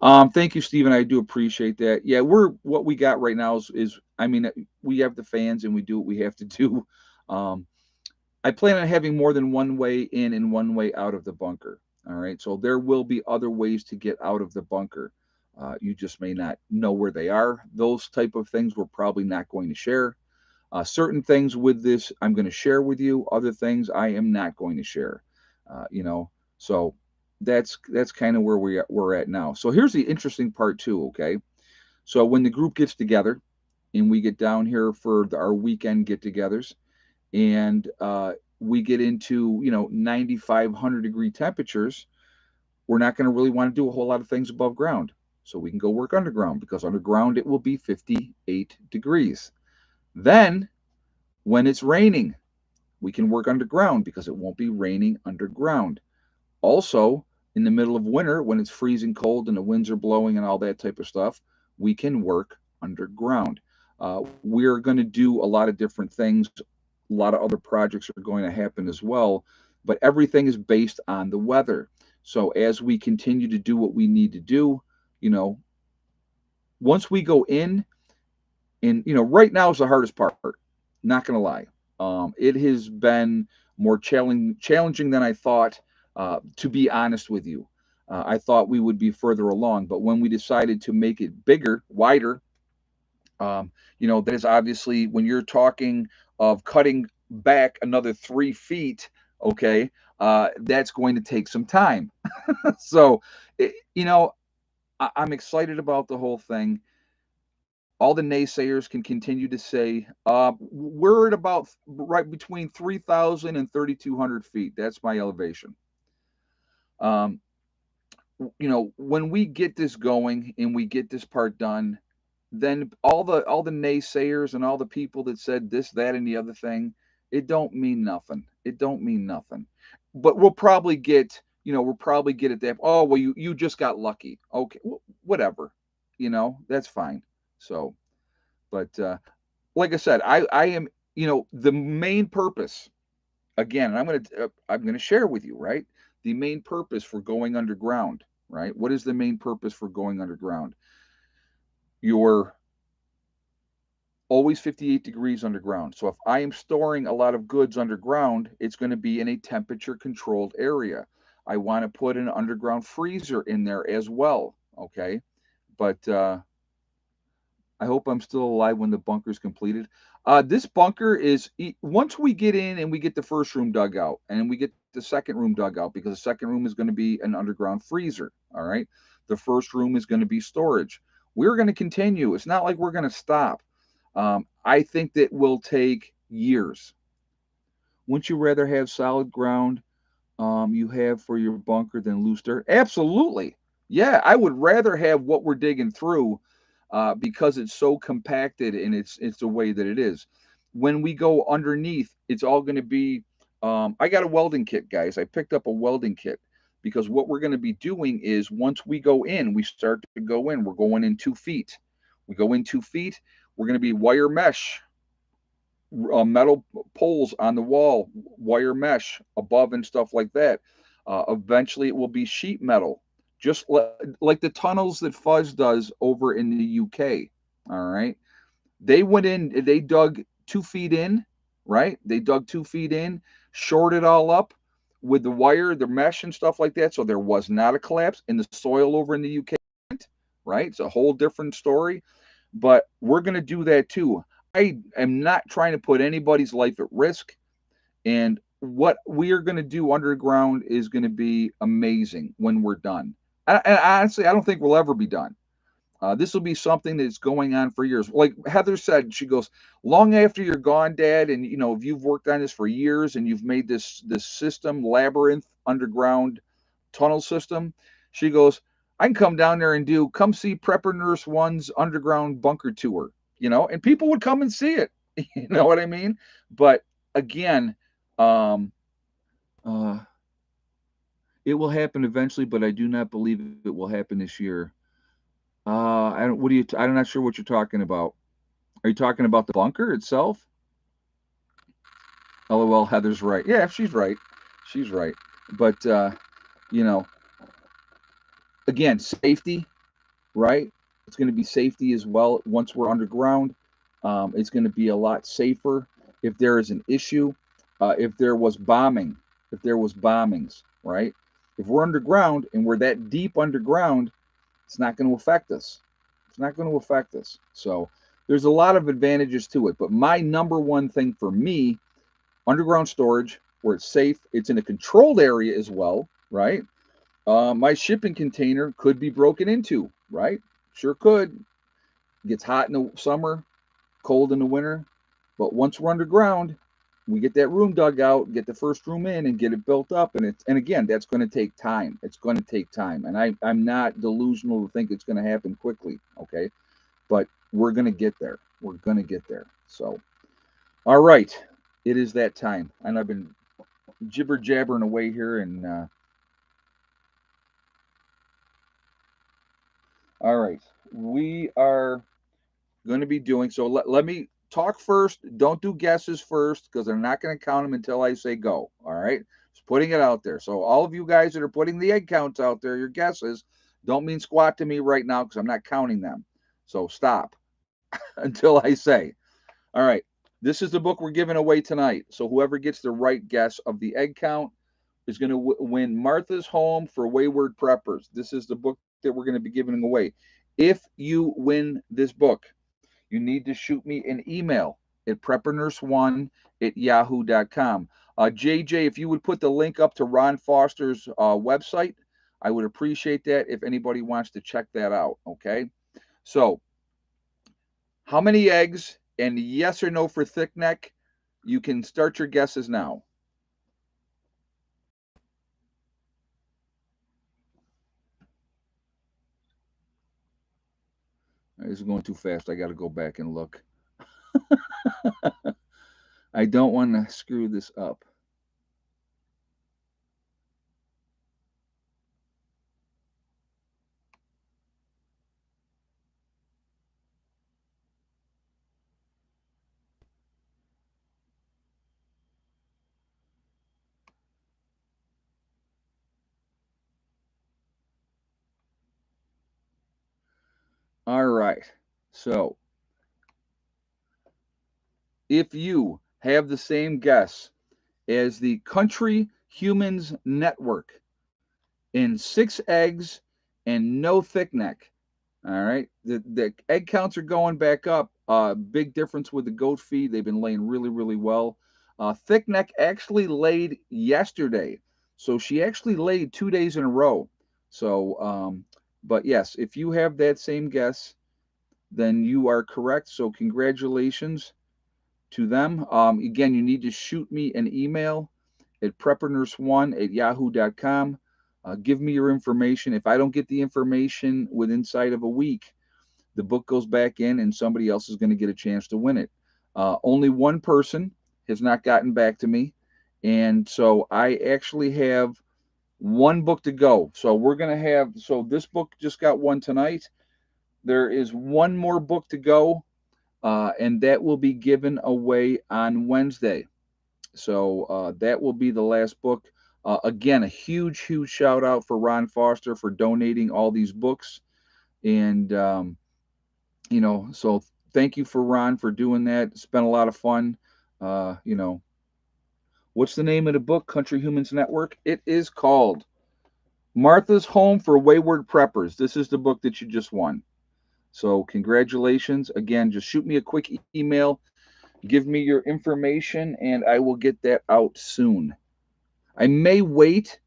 Thank you, Stephen. I do appreciate that. Yeah, what we got right now is I mean, we have the fans and we do what we have to do. I plan on having more than one way in and one way out of the bunker. All right, so there will be other ways to get out of the bunker. You just may not know where they are. Those type of things we're probably not going to share. Certain things with this I'm going to share with you. Other things I am not going to share. So that's kind of where we're at now. So here's the interesting part too. Okay, so when the group gets together and we get down here for our weekend get-togethers, and we get into, 95, 100-degree temperatures, we're not going to really want to do a whole lot of things above ground. So we can go work underground, because underground it will be 58 degrees. Then, when it's raining, we can work underground because it won't be raining underground. Also, in the middle of winter, when it's freezing cold and the winds are blowing and all that type of stuff, we can work underground. We're going to do a lot of different things. A lot of other projects are going to happen as well, but everything is based on the weather. So as we continue to do what we need to do, you know, once we go in, and right now is the hardest part. Not going to lie, it has been more challenging than I thought. To be honest with you, I thought we would be further along, but when we decided to make it bigger, wider, that is obviously, when you're talking of cutting back another 3 feet. Okay, that's going to take some time. So, I'm excited about the whole thing. All the naysayers can continue to say, we're at about right between 3,000 and 3,200 feet. That's my elevation. Um, when we get this going and we get this part done, then all the naysayers and all the people that said this, that, and the other thing, it don't mean nothing. It don't mean nothing. But we'll probably get at that. Oh well, you just got lucky. Okay, whatever. That's fine. So, but like I said, I am, the main purpose, again, and I'm gonna share with you, right? The main purpose for going underground, right? What is the main purpose for going underground? You're always 58 degrees underground. So if I am storing a lot of goods underground, it's going to be in a temperature controlled area. I want to put an underground freezer in there as well. Okay. But I hope I'm still alive when the bunker's completed. This bunker is, once we get in and we get the first room dug out and we get the second room dug out, because the second room is going to be an underground freezer. All right. The first room is going to be storage. We're going to continue. It's not like we're going to stop. I think that will take years. Wouldn't you rather have solid ground you have for your bunker than loose dirt? Absolutely. Yeah, I would rather have what we're digging through, because it's so compacted and it's the way that it is. When we go underneath, it's all going to be. I got a welding kit, guys. I picked up a welding kit, because what we're going to be doing is, once we go in, we start to go in. We're going in 2 feet. We go in 2 feet. We're going to be wire mesh, metal poles on the wall, wire mesh above and stuff like that. Eventually, it will be sheet metal, just like the tunnels that Fuzz does over in the UK. All right. They went in, they dug 2 feet in, right? They dug 2 feet in, shored it all up with the wire, the mesh, and stuff like that. So there was not a collapse in the soil over in the UK, right? It's a whole different story, but we're going to do that too. I am not trying to put anybody's life at risk. And what we are going to do underground is going to be amazing when we're done. And honestly, I don't think we'll ever be done. This will be something that's going on for years. Like Heather said, she goes, long after you're gone, Dad, and if you've worked on this for years and you've made this system, labyrinth underground tunnel system, she goes, I can come down there and come see Prepper Nurse One's underground bunker tour, and people would come and see it. You know what I mean? But again, um, uh, it will happen eventually, but I do not believe it will happen this year. I don't. What do you? I'm not sure what you're talking about. Are you talking about the bunker itself? LOL. Heather's right. Yeah, she's right. She's right. But you know, again, safety, right? It's going to be safety as well. Once we're underground, it's going to be a lot safer. If there is an issue, if there was bombing, if there was bombings, right? If we're underground and we're that deep underground, it's not going to affect us. It's not going to affect us. So there's a lot of advantages to it. But my number one thing for me, underground storage, where it's safe, it's in a controlled area as well, right? My shipping container could be broken into, right? Sure could. It gets hot in the summer, cold in the winter. But once we're underground, we get that room dug out, get the first room in, and get it built up. And again, that's going to take time. It's going to take time, and I'm not delusional to think it's going to happen quickly. Okay, but we're going to get there. We're going to get there. So, all right, it is that time, and I've been jibber jabbering away here, and all right, we are going to be doing so. Let me talk first. Don't do guesses first because I'm not going to count them until I say go. All right, just putting it out there. So all of you guys that are putting the egg counts out there, your guesses don't mean squat to me right now because I'm not counting them. So stop until I say. All right, this is the book we're giving away tonight. So whoever gets the right guess of the egg count is going to win Martha's Home for Wayward Preppers. This is the book that we're going to be giving away. If you win this book, you need to shoot me an email at preppernurse1@yahoo.com. JJ, if you would put the link up to Ron Foster's website, I would appreciate that if anybody wants to check that out. Okay. So, how many eggs and yes or no for thick neck? You can start your guesses now. This is going too fast. I got to go back and look. I don't want to screw this up. All right. So, if you have the same guess as the Country Humans Network in 6 eggs and no thick neck, all right, the egg counts are going back up. Big difference with the goat feed. They've been laying really, really well. Thick neck actually laid yesterday. So she actually laid 2 days in a row. So, but yes, if you have that same guess, then you are correct. So, congratulations to them. Again, you need to shoot me an email at preppernurse1@yahoo.com. Give me your information. If I don't get the information within inside of a week, the book goes back in and somebody else is going to get a chance to win it. Only one person has not gotten back to me. And so I actually have one book to go. So we're going to have, so this book just got one tonight. There is one more book to go, and that will be given away on Wednesday. So that will be the last book. Again, a huge, huge shout out for Ron Foster for donating all these books. And, so thank you for Ron for doing that. It's been a lot of fun. Uh, you know, what's the name of the book, Country Humans Network? It is called Martha's Home for Wayward Preppers. This is the book that you just won. So, congratulations. Again, just shoot me a quick email, give me your information, and I will get that out soon. I may wait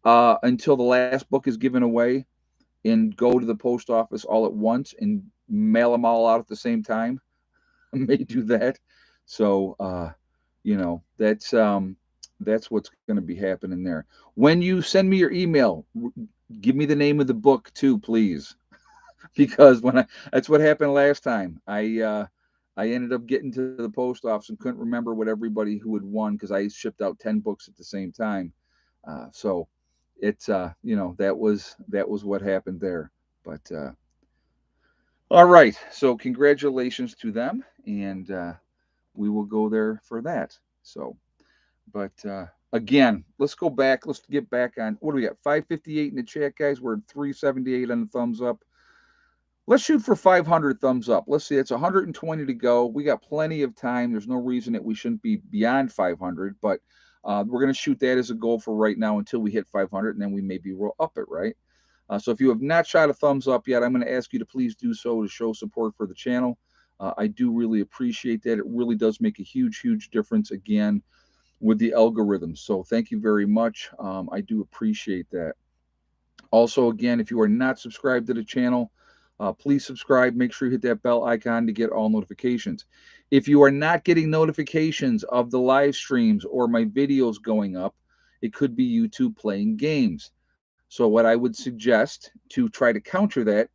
until the last book is given away and go to the post office all at once and mail them all out at the same time. I may do that. So, that's what's going to be happening there. When you send me your email, give me the name of the book too, please, because that's what happened last time. I ended up getting to the post office and couldn't remember what everybody who had won because I shipped out 10 books at the same time. So it's that was what happened there. But all right, so congratulations to them, and we will go there for that. So, but again, let's go back. Let's get back on. What do we got? 558 in the chat, guys. We're at 378 on the thumbs up. Let's shoot for 500 thumbs up. Let's see. It's 120 to go. We got plenty of time. There's no reason that we shouldn't be beyond 500, but we're going to shoot that as a goal for right now until we hit 500, and then we maybe roll up it, right? So if you have not shot a thumbs up yet, I'm going to ask you to please do so to show support for the channel. I do really appreciate that. It really does make a huge, huge difference again with the algorithms. So thank you very much. I do appreciate that. Also, again, if you are not subscribed to the channel, please subscribe. Make sure you hit that bell icon to get all notifications. If you are not getting notifications of the live streams or my videos going up, it could be YouTube playing games. So, what I would suggest to try to counter that,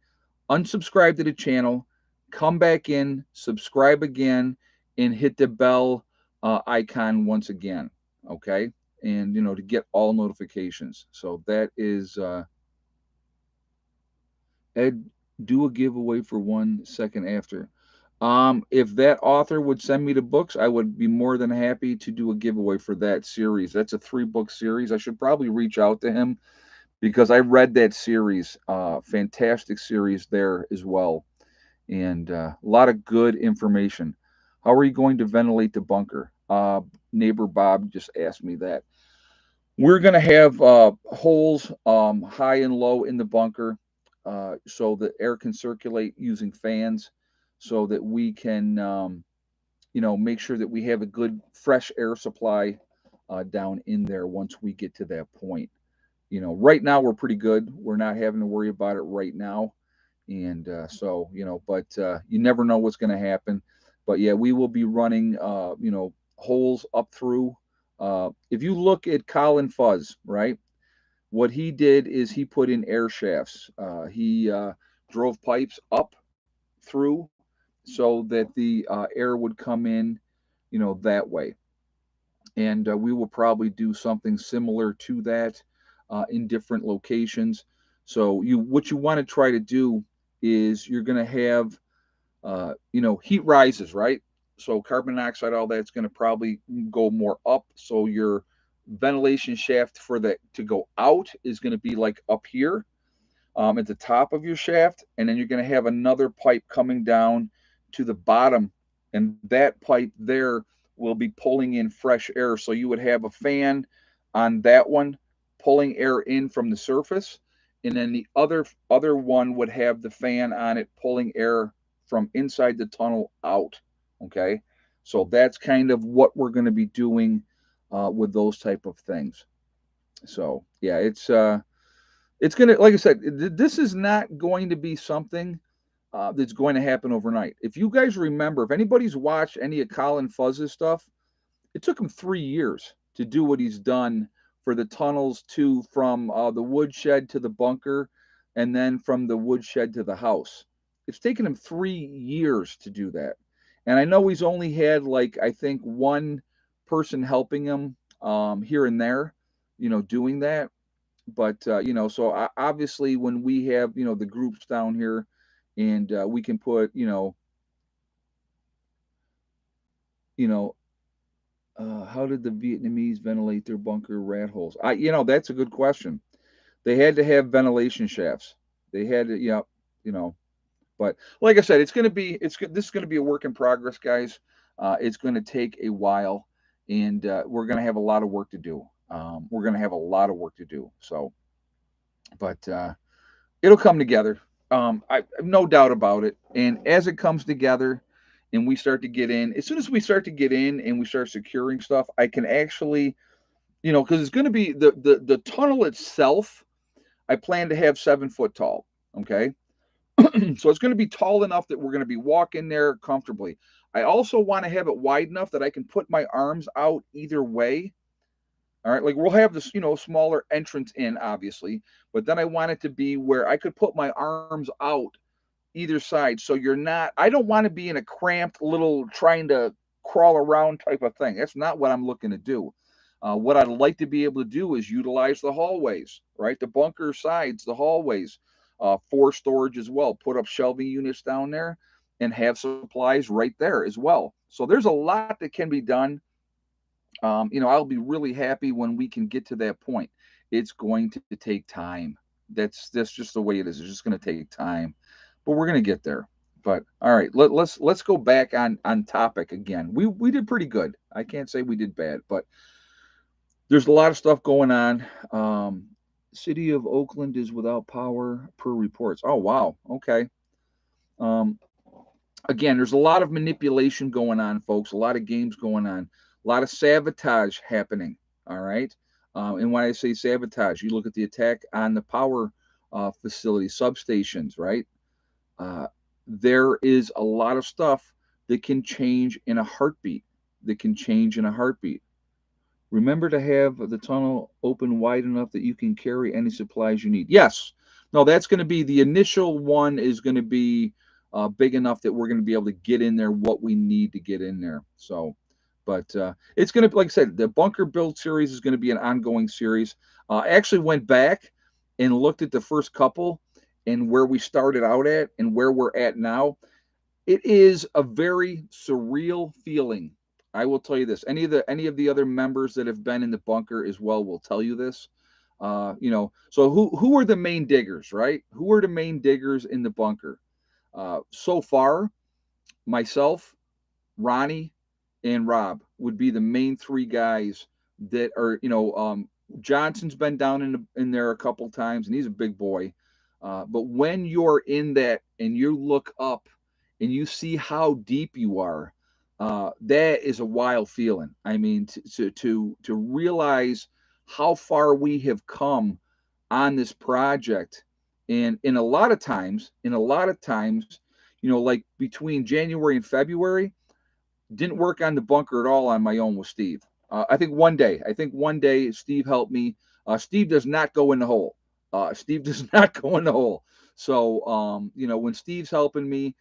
unsubscribe to the channel, come back in, subscribe again, and hit the bell icon once again. Okay. And, to get all notifications. So, that is, Ed, do a giveaway for 1 second after. If that author would send me the books, I would be more than happy to do a giveaway for that series. That's a 3-book series. I should probably reach out to him because I read that series. Fantastic series there as well, and a lot of good information. How are you going to ventilate the bunker? Neighbor Bob just asked me that. We're going to have holes high and low in the bunker so that air can circulate using fans so that we can, make sure that we have a good fresh air supply down in there once we get to that point. Right now we're pretty good. We're not having to worry about it right now. And but you never know what's going to happen. But yeah, we will be running, holes up through. If you look at Colin Fuzz, right? What he did is he put in air shafts. He drove pipes up through so that the air would come in, that way. And we will probably do something similar to that in different locations. So what you want to try to do is you're going to have, heat rises, right? So carbon dioxide, all that's going to probably go more up. So your ventilation shaft for that to go out is going to be like up here at the top of your shaft, and then you're going to have another pipe coming down to the bottom, and that pipe there will be pulling in fresh air. So you would have a fan on that one pulling air in from the surface, and then the other one would have the fan on it pulling air from inside the tunnel out. Okay, so that's kind of what we're going to be doing with those type of things. So yeah, it's gonna, like I said, this is not going to be something that's going to happen overnight. If you guys remember, if anybody's watched any of Colin Fuzz's stuff, it took him 3 years to do what he's done for the tunnels to from the woodshed to the bunker, and then from the woodshed to the house. It's taken him 3 years to do that, and I know he's only had like I think one person helping him here and there, doing that. But so obviously when we have the groups down here, and we can put you know how did the Vietnamese ventilate their bunker rat holes? That's a good question. They had to have ventilation shafts. They had to, yeah, you know. But like I said, this is going to be a work in progress, guys. It's going to take a while, and we're going to have a lot of work to do. We're going to have a lot of work to do. So, but it'll come together. I have no doubt about it. And as it comes together, and we start to get in, as soon as we start to get in and we start securing stuff, I can actually, because it's going to be the tunnel itself. I plan to have 7 foot tall. Okay. So it's going to be tall enough that we're going to be walking there comfortably. I also want to have it wide enough that I can put my arms out either way. All right, like we'll have this, smaller entrance in, obviously, but then I want it to be where I could put my arms out either side. So I don't want to be in a cramped little trying to crawl around type of thing. That's not what I'm looking to do. What I'd like to be able to do is utilize the hallways, right? The bunker sides, the hallways, for storage as well. Put up shelving units down there and have supplies right there as well. So there's a lot that can be done. I'll be really happy when we can get to that point. It's going to take time. That's just the way it is. It's just going to take time, but we're going to get there. But all right, let's go back on topic again. We did pretty good. I can't say we did bad, but there's a lot of stuff going on. City of Oakland is without power per reports. Oh wow, okay. Um, Again, there's a lot of manipulation going on, folks. A lot of games going on. A lot of sabotage happening. All right. And when I say sabotage, you look at the attack on the power facility substations, right? Uh, there is a lot of stuff that can change in a heartbeat. That can change in a heartbeat. Remember to have the tunnel open wide enough that you can carry any supplies you need. Yes. No, that's going to be the initial one, is going to be big enough that we're going to be able to get in there what we need to get in there. So, but it's going to, like I said, the bunker build series is going to be an ongoing series. I actually went back and looked at the first couple and where we started out at and where we're at now. It is a very surreal feeling. I will tell you this. Any of the other members that have been in the bunker as well will tell you this. So who are the main diggers, right? Who are the main diggers in the bunker? So far, myself, Ronnie, and Rob would be the main three guys that are. Johnson's been down in there a couple times, and he's a big boy. But when you're in that and you look up and you see how deep you are, that is a wild feeling. I mean, to realize how far we have come on this project, and in a lot of times, like between January and February, didn't work on the bunker at all on my own with Steve. I think one day Steve helped me. Steve does not go in the hole. Steve does not go in the hole. So when Steve's helping me,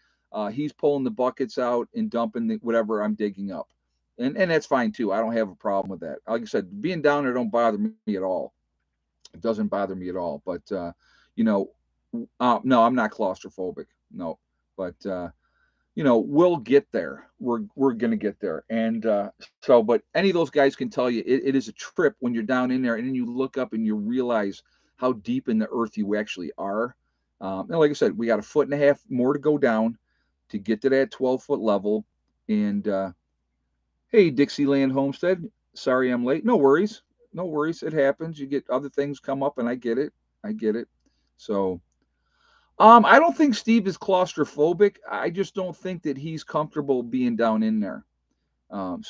he's pulling the buckets out and dumping whatever I'm digging up, and that's fine too. I don't have a problem with that. Like I said, being down there don't bother me at all. It doesn't bother me at all. But you know, no, I'm not claustrophobic. No, but we'll get there. We're gonna get there. And but any of those guys can tell you it is a trip when you're down in there and then you look up and you realize how deep in the earth you actually are. And like I said, we got a foot and a half more to go down to get to that 12-foot level. And hey, Dixieland Homestead, sorry I'm late. No worries, no worries. It happens. You get other things come up, and I get it. I get it. So I don't think Steve is claustrophobic. I just don't think that he's comfortable being down in there. And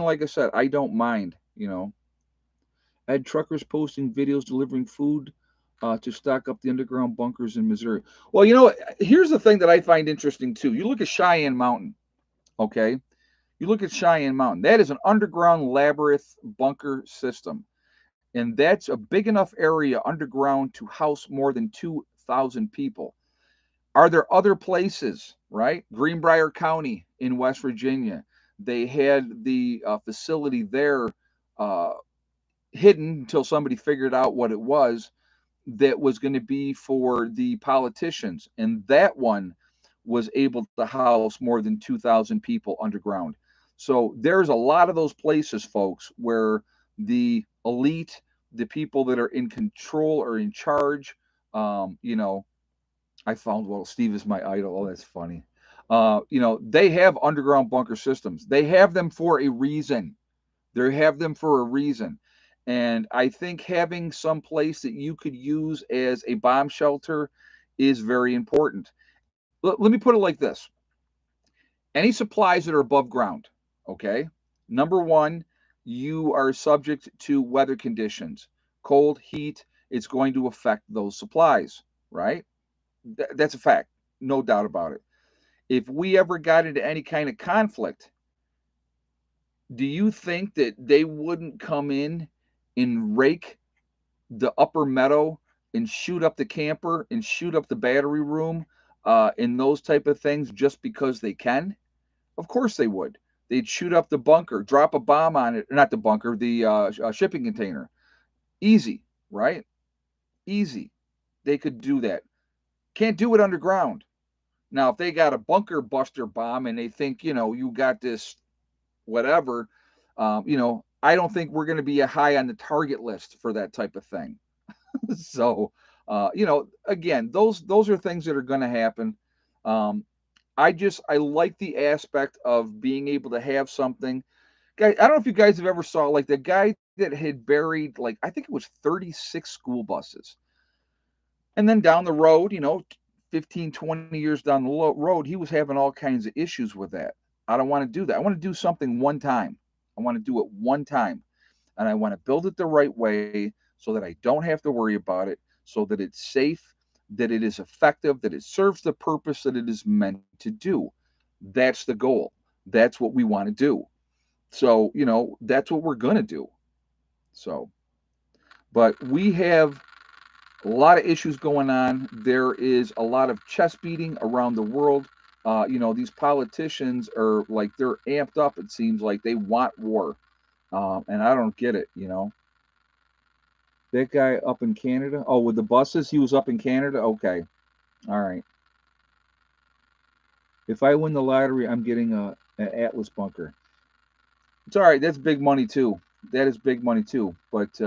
like I said, I don't mind. I had truckers posting videos delivering food to stock up the underground bunkers in Missouri. Well, here's the thing that I find interesting too. You look at Cheyenne Mountain, okay? You look at Cheyenne Mountain. That is an underground labyrinth bunker system. And that's a big enough area underground to house more than 2,000 people. Are there other places, right? Greenbrier County in West Virginia, they had the facility there uh, hidden until somebody figured out what it was, that was going to be for the politicians. And that one was able to house more than 2,000 people underground. So there's a lot of those places, folks, where the elite, the people that are in control or in charge, um, you know, I found, well, Steve is my idol. Oh, that's funny. They have underground bunker systems. They have them for a reason. They have them for a reason. And I think having some place that you could use as a bomb shelter is very important. Let me put it like this: any supplies that are above ground, okay? Number one, you are subject to weather conditions. Cold, heat, it's going to affect those supplies, right? That's a fact, no doubt about it. If we ever got into any kind of conflict, do you think that they wouldn't come in and rake the upper meadow and shoot up the camper and shoot up the battery room and those type of things just because they can? Of course they would. They'd shoot up the bunker, drop a bomb on it, not the bunker, the shipping container. Easy, right? Easy. They could do that. Can't do it underground. Now, if they got a bunker buster bomb and they think, you got this whatever, I don't think we're going to be a high on the target list for that type of thing. So, again, those are things that are going to happen. Um, I like the aspect of being able to have something. Guys, I don't know if you guys have ever saw like the guy that had buried, like, I think it was 36 school buses. And then down the road, 15, 20 years down the road, he was having all kinds of issues with that. I don't want to do that. I want to do something one time. I want to do it one time. And I want to build it the right way so that I don't have to worry about it, so that it's safe, that it is effective, that it serves the purpose that it is meant to do. That's the goal. That's what we want to do. So, that's what we're going to do. So, but we have a lot of issues going on. There is a lot of chest beating around the world. These politicians are like, they're amped up. It seems like they want war. And I don't get it. That guy up in Canada. Oh, with the buses, he was up in Canada. Okay. All right. If I win the lottery, I'm getting an Atlas bunker. It's all right. That's big money too. That is big money too. But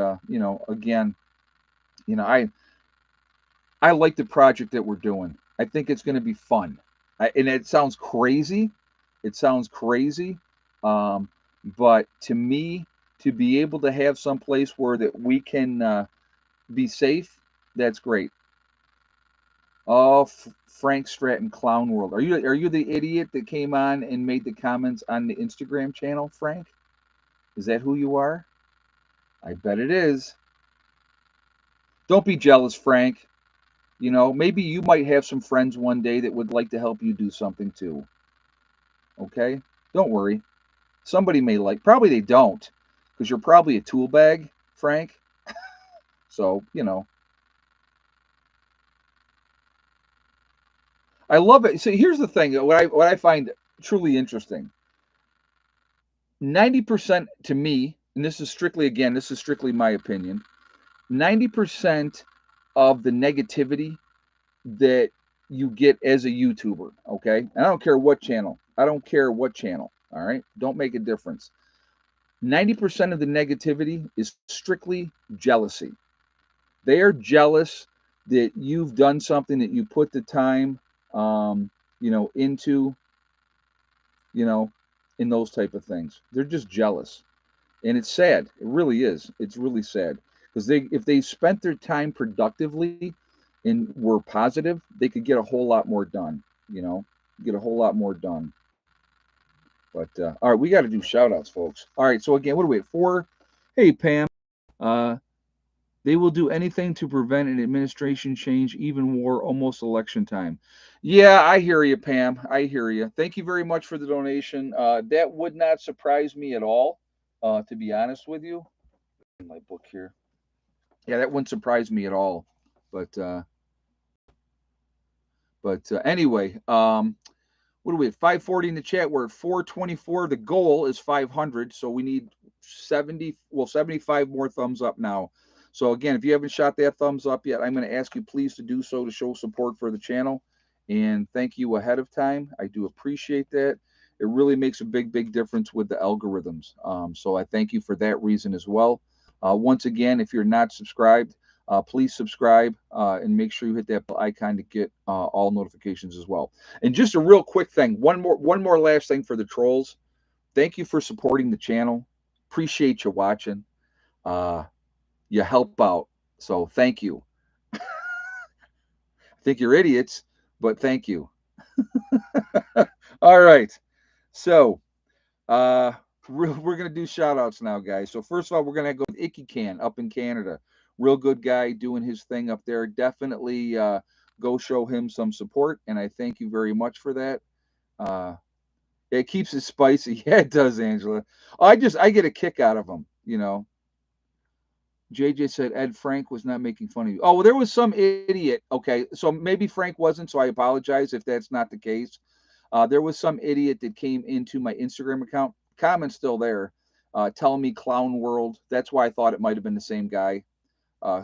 again, I like the project that we're doing. I think it's going to be fun. And it sounds crazy. It sounds crazy. Um, but to me, to be able to have some place where that we can be safe, that's great. Oh, Frank Stratton, Clown World. Are you the idiot that came on and made the comments on the Instagram channel, Frank? Is that who you are? I bet it is. Don't be jealous, Frank. Maybe you might have some friends one day that would like to help you do something too. Okay? Don't worry. Somebody may like, probably they don't, because you're probably a tool bag, Frank. So, I love it. So here's the thing, what I find truly interesting. 90% to me, and this is strictly my opinion, 90% of the negativity that you get as a YouTuber, okay? And I don't care what channel. I don't care what channel, all right? Don't make a difference. 90% of the negativity is strictly jealousy. They are jealous that you've done something, that you put the time, into, you know, in those type of things. They're just jealous. And it's sad. It really is. It's really sad. Because if they spent their time productively and were positive, they could get a whole lot more done, get a whole lot more done. But all right, we got to do shout outs, folks. All right, so again, what are we at? 4? Hey, Pam. Uh, they will do anything to prevent an administration change, even war, almost election time. Yeah, I hear you, Pam. I hear you. Thank you very much for the donation. That would not surprise me at all, to be honest with you. In my book here. Yeah, that wouldn't surprise me at all. But anyway, what are we at? 540 in the chat. We're at 424. The goal is 500, so we need 75 more thumbs up now. So again, if you haven't shot that thumbs up yet, I'm going to ask you please to do so to show support for the channel. And thank you ahead of time. I do appreciate that. It really makes a big difference with the algorithms. So I thank you for that reason as well. Once again, if you're not subscribed, please subscribe and make sure you hit that bell icon to get all notifications as well. And just a real quick thing, one more last thing for the trolls. Thank you for supporting the channel. Appreciate you watching. You help out, so thank you. I think you're idiots, but thank you. All right, so we're gonna do shout outs now, guys. So first of all, we're gonna go with Icky Can up in Canada. Real good guy doing his thing up there. Definitely go show him some support, and I thank you very much for that. It keeps it spicy. Yeah, it does, Angela. I get a kick out of them. JJ said Ed Frank was not making fun of you. Oh, well, there was some idiot. Okay, so maybe Frank wasn't, so I apologize if that's not the case. There was some idiot that came into my Instagram account. Comment's still there, telling me Clown World. That's why I thought it might have been the same guy,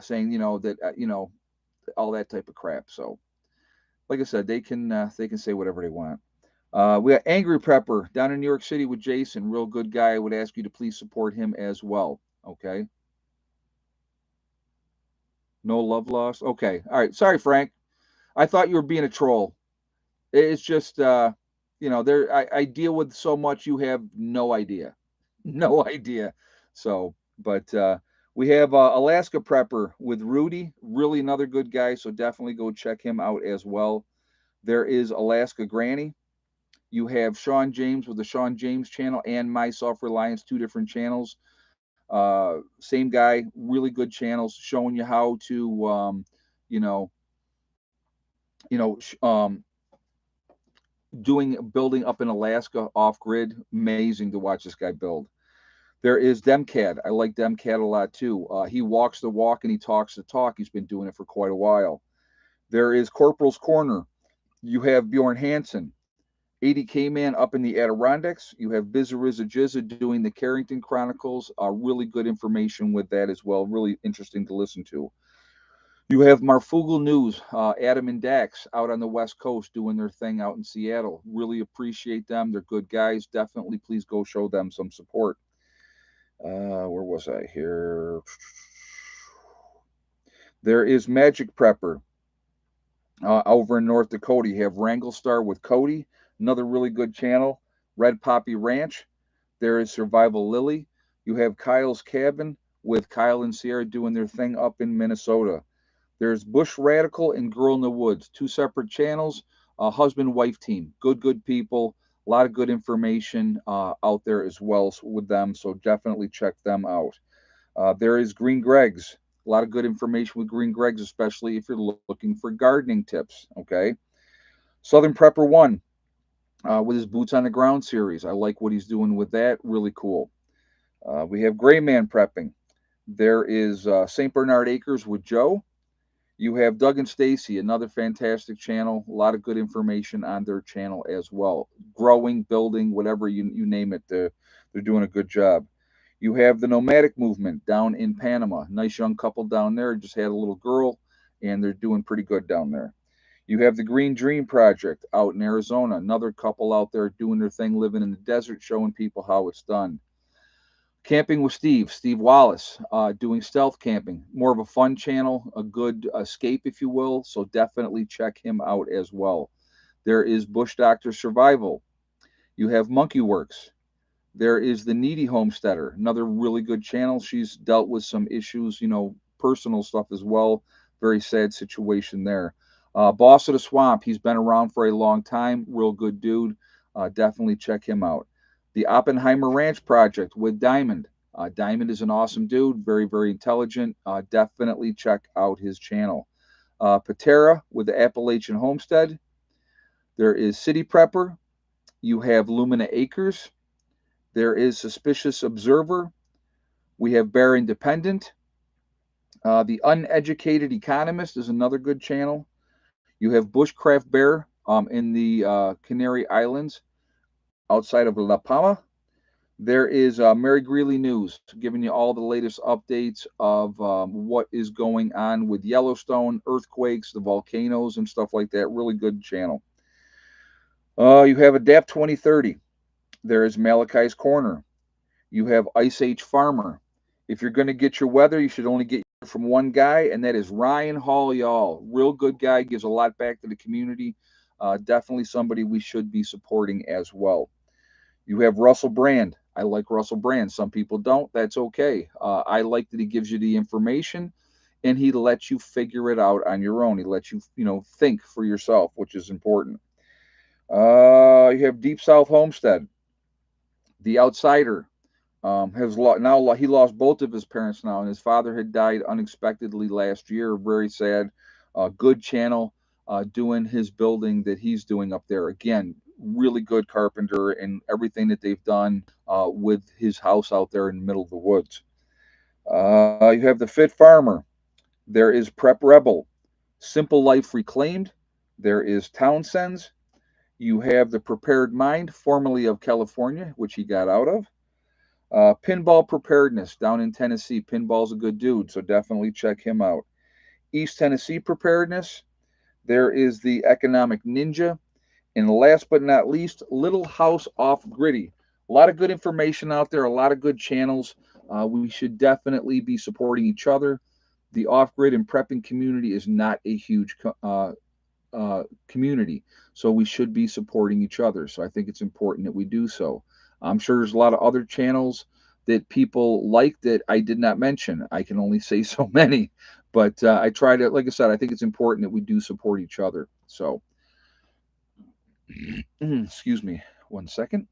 saying that all that type of crap. So, like I said, they can say whatever they want. We got Angry Prepper down in New York City with Jason. Real good guy. I would ask you to please support him as well. Okay. No love lost. Okay. All right. Sorry, Frank. I thought you were being a troll. It's just, there. I deal with so much. You have no idea. No idea. So, but we have Alaska Prepper with Rudy. Really another good guy. So definitely go check him out as well. There is Alaska Granny. You have Sean James with the Sean James channel and My Self Reliance, 2 different channels. Same guy, really good channels showing you how to, you know, building up in Alaska off grid. Amazing to watch this guy build. There is Demcad. I like Demcad a lot too. He walks the walk and he talks the talk. He's been doing it for quite a while. There is Corporal's Corner. You have Bjorn Hansen, 80K Man up in the Adirondacks. You have Bizariza Jizza doing the Carrington Chronicles. Really good information with that as well. Really interesting to listen to. You have Marfugal News, Adam and Dax out on the West Coast doing their thing out in Seattle. Really appreciate them. They're good guys. Definitely please go show them some support. Where was I here? There is Magic Prepper over in North Dakota. You have Wrangle Star with Cody, another really good channel. Red Poppy Ranch. There is Survival Lily. You have Kyle's Cabin with Kyle and Sierra doing their thing up in Minnesota. There's Bush Radical and Girl in the Woods, two separate channels, husband-wife team. Good people. A lot of good information out there as well with them, so definitely check them out. There is Green Greg's. A lot of good information with Green Greg's, especially if you're looking for gardening tips, okay? Southern Prepper 1 with his Boots on the Ground series. I like what he's doing with that. Really cool. We have Gray Man Prepping. There is St. Bernard Acres with Joe. You have Doug and Stacy, another fantastic channel. A lot of good information on their channel as well. Growing, building, whatever you name it, they're doing a good job. You have the Nomadic Movement down in Panama. Nice young couple down there. Just had a little girl, and they're doing pretty good down there. You have the Green Dream Project out in Arizona. Another couple out there doing their thing, living in the desert, showing people how it's done. Camping with Steve Wallace, doing stealth camping. More of a fun channel, a good escape, if you will. So definitely check him out as well. There is Bush Doctor Survival. You have Monkey Works. There is the Needy Homesteader, another really good channel. She's dealt with some issues, personal stuff as well. Very sad situation there. Boss of the Swamp, he's been around for a long time. Real good dude. Definitely check him out. The Oppenheimer Ranch Project with Diamond. Diamond is an awesome dude, very, very intelligent. Definitely check out his channel. Patera with the Appalachian Homestead. There is City Prepper. You have Lumina Acres. There is Suspicious Observer. We have Bear Independent. The Uneducated Economist is another good channel. You have Bushcraft Bear in the Canary Islands outside of La Palma. There is Mary Greeley News, giving you all the latest updates of what is going on with Yellowstone, earthquakes, the volcanoes, and stuff like that. Really good channel. You have Adapt 2030. There is Malachi's Corner. You have Ice Age Farmer. If you're going to get your weather, you should only get from one guy, and that is Ryan Hall, y'all. Real good guy, gives a lot back to the community. Definitely somebody we should be supporting as well. You have Russell Brand. I like Russell Brand. Some people don't. That's okay. I like that he gives you the information, and he lets you figure it out on your own. He lets you, think for yourself, which is important. You have Deep South Homestead. The Outsider has now he lost both of his parents now, and his father had died unexpectedly last year. Very sad. Good channel doing his building that he's doing up there. Again, really good carpenter and everything that they've done with his house out there in the middle of the woods. You have the Fit Farmer. There is Prep Rebel. Simple Life Reclaimed. There is Townsend's. You have the Prepared Mind, formerly of California, which he got out of. Pinball Preparedness down in Tennessee. Pinball's a good dude, so definitely check him out. East Tennessee Preparedness. There is the Economic Ninja. And last but not least, Little House Off Gritty. A lot of good information out there, a lot of good channels. We should definitely be supporting each other. The off-grid and prepping community is not a huge community, so we should be supporting each other. So I think it's important that we do so. I'm sure there's a lot of other channels that people like that I did not mention. I can only say so many, but I try to, like I said, I think it's important that we do support each other. So, excuse me, 1 second.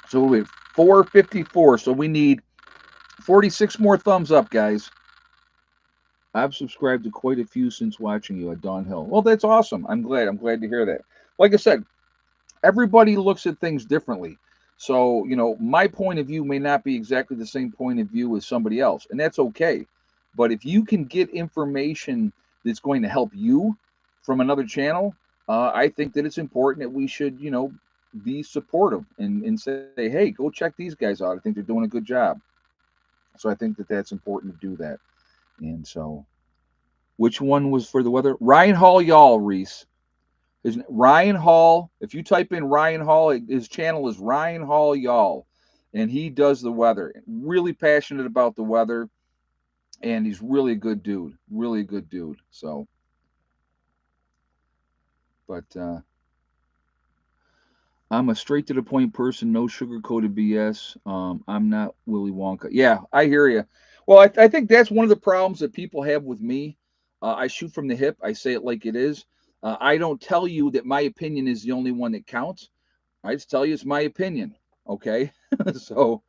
So we 454. So we need 46 more thumbs up, guys. I've subscribed to quite a few since watching you at Dawn Hill. Well, that's awesome. I'm glad. I'm glad to hear that. Like I said, everybody looks at things differently. So, my point of view may not be exactly the same point of view as somebody else, and that's okay. But if you can get information that's going to help you from another channel, I think that it's important that we should, be supportive and say, hey, go check these guys out. I think they're doing a good job. So I think that that's important to do that. And so, which one was for the weather? Ryan Hall, y'all, Reese. Ryan Hall. If you type in Ryan Hall, his channel is Ryan Hall Y'all, and he does the weather. Really passionate about the weather, and he's really a good dude. Really a good dude. So, but I'm a straight to the point person, no sugar coated BS. I'm not Willy Wonka. Yeah, I hear you. Well, I think that's one of the problems that people have with me. I shoot from the hip. I say it like it is. I don't tell you that my opinion is the only one that counts. I just tell you it's my opinion. Okay. So,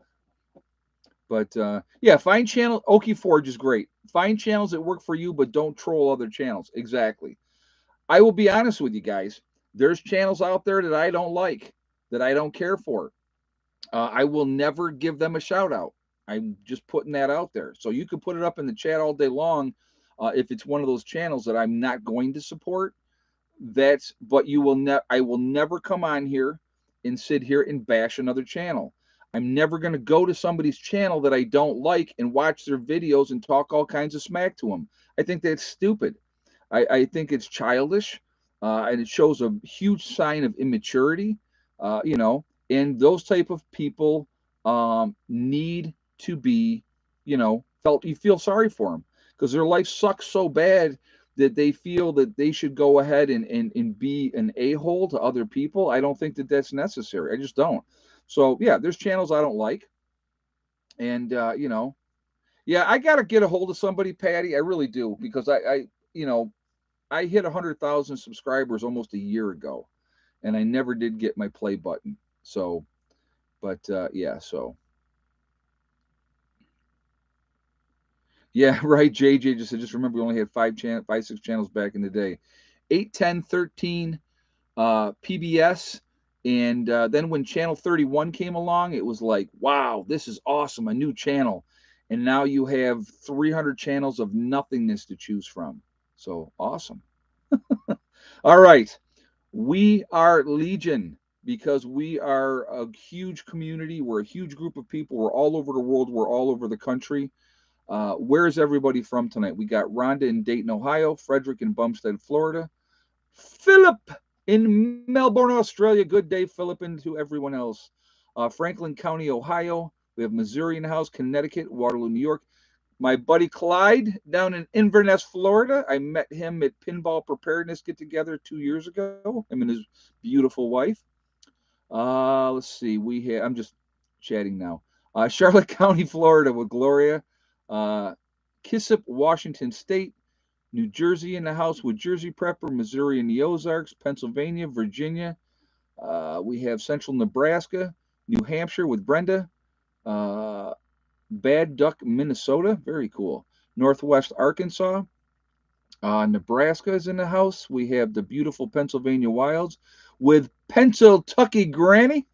but yeah, find channel. Okie Forge is great. Find channels that work for you, but don't troll other channels. Exactly. I will be honest with you guys. There's channels out there that I don't like, that I don't care for. I will never give them a shout out. I'm just putting that out there. So you can put it up in the chat all day long. If it's one of those channels that I'm not going to support, but you will never, I will never come on here and sit here and bash another channel. I'm never going to go to somebody's channel that I don't like and watch their videos and talk all kinds of smack to them. I think that's stupid. I think it's childish, and it shows a huge sign of immaturity. And those type of people need to be, felt. You feel sorry for them because their life sucks so bad that they feel that they should go ahead and be an a-hole to other people. I don't think that that's necessary. I just don't. So yeah, there's channels I don't like, and yeah, I got to get a hold of somebody, Patty. I really do, because you know, I hit 100,000 subscribers almost a year ago, and I never did get my play button. So, but yeah, so yeah, right. JJ just said, just remember we only had five, 6 channels back in the day, 8, 10, 13, PBS. And then when Channel 31 came along, it was like, wow, this is awesome, a new channel. And now you have 300 channels of nothingness to choose from. So awesome. All right. We are Legion because we are a huge community. We're a huge group of people. We're all over the world. We're all over the country. Where's everybody from tonight? We got Rhonda in Dayton, Ohio, Frederick in Bumstead, Florida, Philip in Melbourne, Australia. Good day, Philip, and to everyone else. Franklin County, Ohio. We have Missouri in the house, Connecticut, Waterloo, New York. My buddy Clyde down in Inverness, Florida. I met him at Pinball Preparedness Get Together 2 years ago. Him and his beautiful wife. Let's see. I'm just chatting now. Charlotte County, Florida, with Gloria. Kissip, Washington State. New Jersey in the house with Jersey Prepper, Missouri in the Ozarks, Pennsylvania, Virginia. We have Central Nebraska, New Hampshire with Brenda. Bad Duck, Minnesota. Very cool. Northwest Arkansas. Nebraska is in the house. We have the beautiful Pennsylvania Wilds with Pennsyltucky Granny.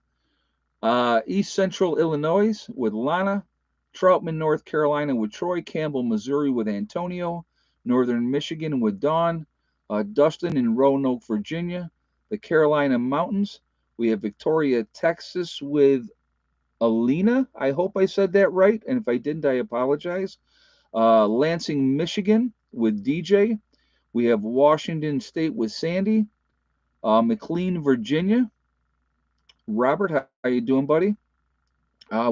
East Central Illinois with Lana. Troutman, North Carolina with Troy. Campbell, Missouri with Antonio. Northern Michigan with Dawn. Dustin in Roanoke, Virginia. The Carolina Mountains. We have Victoria, Texas with Alina. I hope I said that right. And if I didn't, I apologize. Lansing, Michigan with DJ. We have Washington State with Sandy. McLean, Virginia. Robert, how you doing, buddy?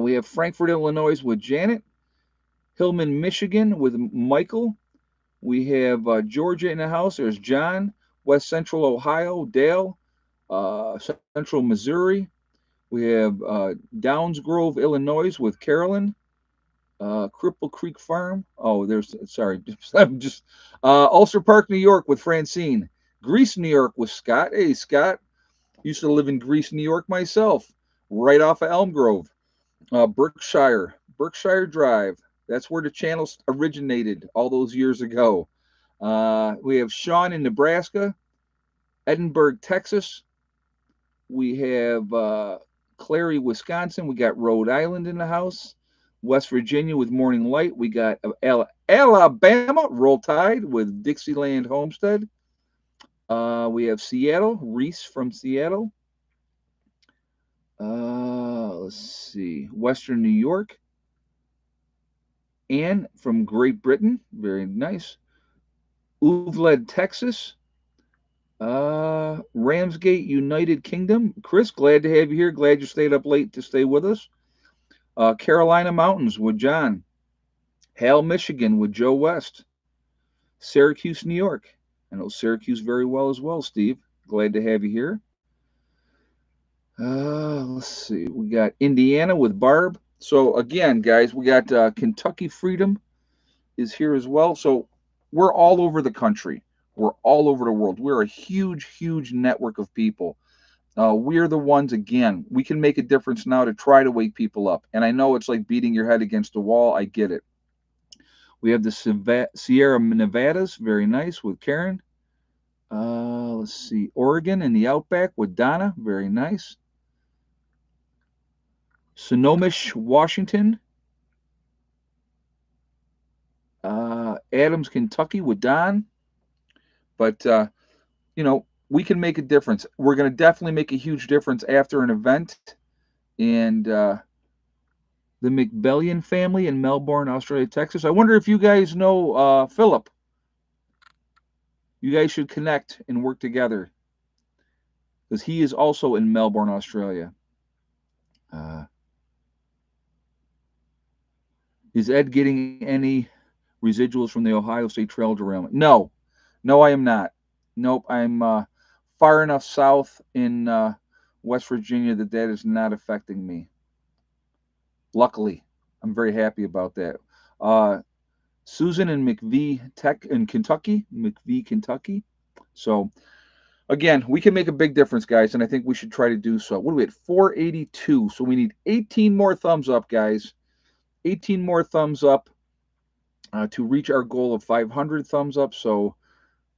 We have Frankfort, Illinois with Janet. Hillman, Michigan with Michael. We have Georgia in the house. There's John. West Central Ohio, Dale. Central Missouri. We have Downs Grove, Illinois with Carolyn. Cripple Creek Farm. Oh, sorry. I'm just Ulster Park, New York with Francine. Greece, New York with Scott. Hey, Scott. Used to live in Greece, New York myself, right off of Elm Grove. Berkshire Drive. That's where the channel originated all those years ago. We have Sean in Nebraska, Edinburgh, Texas. We have Clary, Wisconsin. We got Rhode Island in the house. West Virginia with Morning Light. We got Alabama, Roll Tide with Dixieland Homestead. We have Seattle, Reese from Seattle. Let's see, Western New York. Anne from Great Britain, very nice. Uvled, Texas. Ramsgate, United Kingdom. Chris, glad to have you here. Glad you stayed up late to stay with us. Carolina Mountains with John. Hale, Michigan with Joe West. Syracuse, New York. I know Syracuse very well as well, Steve. Glad to have you here. Let's see. We got Indiana with Barb. So again, guys, we got Kentucky Freedom is here as well. So we're all over the country. We're all over the world. We're a huge, huge network of people. We're the ones, again, we can make a difference now to try to wake people up. And I know it's like beating your head against the wall. I get it. We have the Sierra Nevadas, very nice, with Karen. Let's see, Oregon and the Outback with Donna, very nice. Snohomish, Washington. Adams, Kentucky with Don. But, we can make a difference. We're going to definitely make a huge difference after an event. And the McBellion family in Melbourne, Australia, Texas. I wonder if you guys know Philip. You guys should connect and work together, because he is also in Melbourne, Australia. Is Ed getting any residuals from the Ohio State Trail derailment? No, I am not. Nope, I'm far enough south in West Virginia that is not affecting me. Luckily, I'm very happy about that. Susan in McVee Tech in Kentucky, Kentucky. So again, we can make a big difference, guys, and I think we should try to do so. What are we at? 482. So we need 18 more thumbs up, guys. 18 more thumbs up to reach our goal of 500 thumbs up. So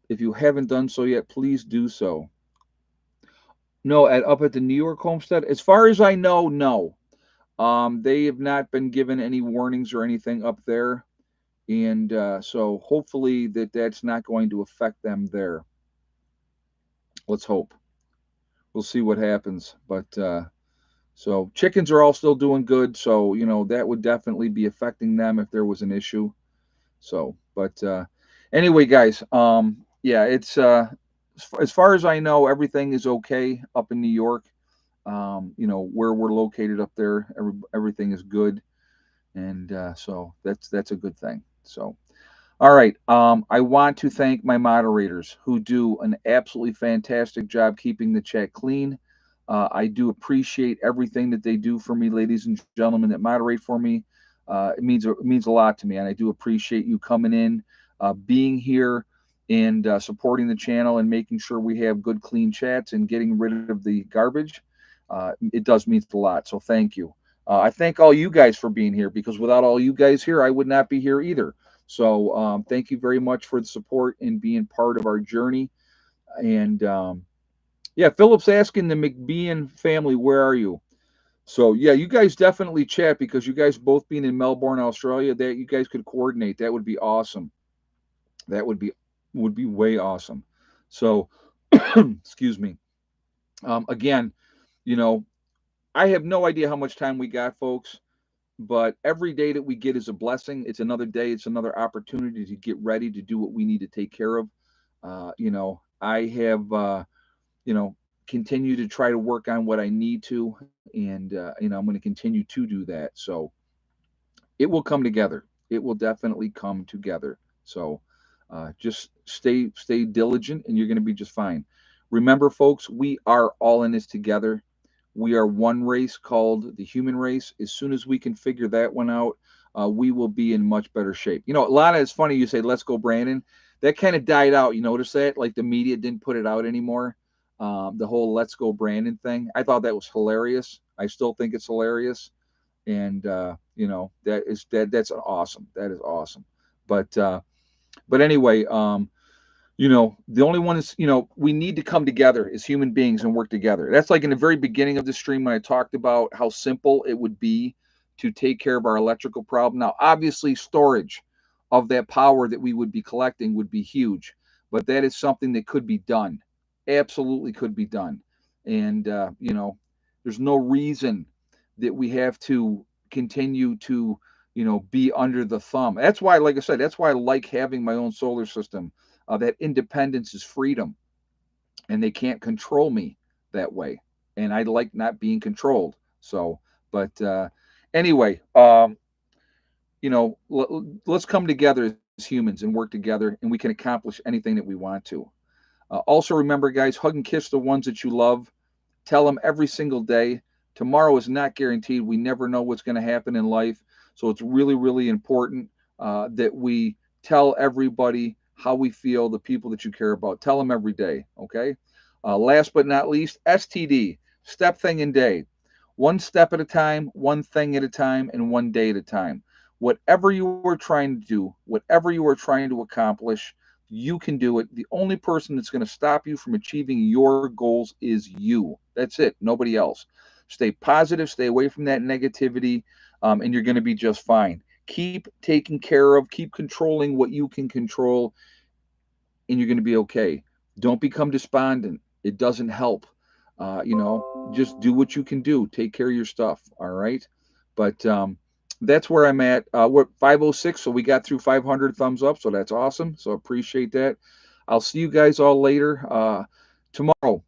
if you haven't done so yet, please do so. No, up at the New York homestead, as far as I know, no. They have not been given any warnings or anything up there. And so hopefully that's not going to affect them there. Let's hope. We'll see what happens. But so chickens are all still doing good. So, that would definitely be affecting them if there was an issue. So, but anyway, guys, yeah, it's as far as I know, everything is okay up in New York. Where we're located up there, everything is good. And so that's a good thing. So, all right. I want to thank my moderators who do an absolutely fantastic job keeping the chat clean. I do appreciate everything that they do for me, ladies and gentlemen that moderate for me. It means a lot to me, and I do appreciate you coming in, being here, and supporting the channel and making sure we have good, clean chats and getting rid of the garbage. It does mean a lot. So thank you. I thank all you guys for being here, because without all you guys here, I would not be here either. So thank you very much for the support and being part of our journey. And yeah, Philip's asking the McBean family, where are you? So yeah, you guys definitely chat, because you guys both being in Melbourne, Australia, that you guys could coordinate. That would be awesome. That would be way awesome. So excuse me. Again, I have no idea how much time we got, folks, but every day that we get is a blessing. It's another day. It's another opportunity to get ready to do what we need to take care of. I have, continue to try to work on what I need to, and I'm going to continue to do that. So it will come together. It will definitely come together. So just stay diligent, and you're going to be just fine. Remember, folks, we are all in this together. We are one race called the human race. As soon as we can figure that one out, we will be in much better shape. Lana, it's funny you say, let's go, Brandon. That kind of died out. You notice that? Like the media didn't put it out anymore. The whole let's go, Brandon thing. I thought that was hilarious. I still think it's hilarious. And you know, that's awesome. That is awesome. But anyway, you know, the only one is, you know, we need to come together as human beings and work together. That's like in the very beginning of the stream when I talked about how simple it would be to take care of our electrical problem. Now, obviously, storage of that power that we would be collecting would be huge, but that is something that could be done. Absolutely could be done. And, you know, there's no reason that we have to continue to, you know, be under the thumb. That's why, like I said, that's why I like having my own solar system. That independence is freedom, and they can't control me that way. And I like not being controlled. So, but anyway, you know, let's come together as humans and work together, and we can accomplish anything that we want to. Also, remember, guys, hug and kiss the ones that you love. Tell them every single day. Tomorrow is not guaranteed. We never know what's going to happen in life. So it's really, really important that we tell everybody how we feel, the people that you care about. Tell them every day, okay? Last but not least, STD, step, thing, and day. One step at a time, one thing at a time, and one day at a time. Whatever you are trying to do, whatever you are trying to accomplish, you can do it. The only person that's going to stop you from achieving your goals is you. That's it, nobody else. Stay positive, stay away from that negativity, and you're going to be just fine. Keep taking care of, keep controlling what you can control, and you're going to be okay. Don't become despondent. It doesn't help. You know, just do what you can do. Take care of your stuff. All right. But that's where I'm at. We're 506, so we got through 500 thumbs up. So that's awesome. So appreciate that. I'll see you guys all later. Tomorrow,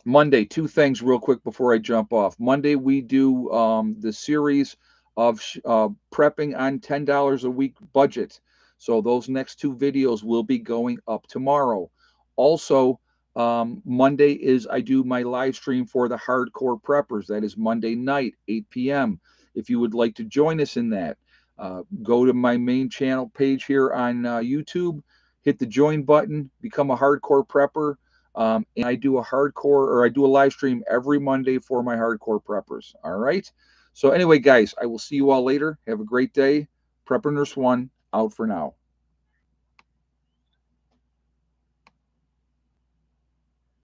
Monday, two things real quick before I jump off. Monday, we do the series of prepping on $10 a week budget. So those next two videos will be going up tomorrow. Also, Monday is I do my live stream for the hardcore preppers. That is Monday night, 8 p.m. If you would like to join us in that, go to my main channel page here on YouTube, hit the join button, become a hardcore prepper. And I do a hardcore or I do a live stream every Monday for my hardcore preppers. All right. So, anyway, guys, I will see you all later. Have a great day. Prepper Nurse One out for now.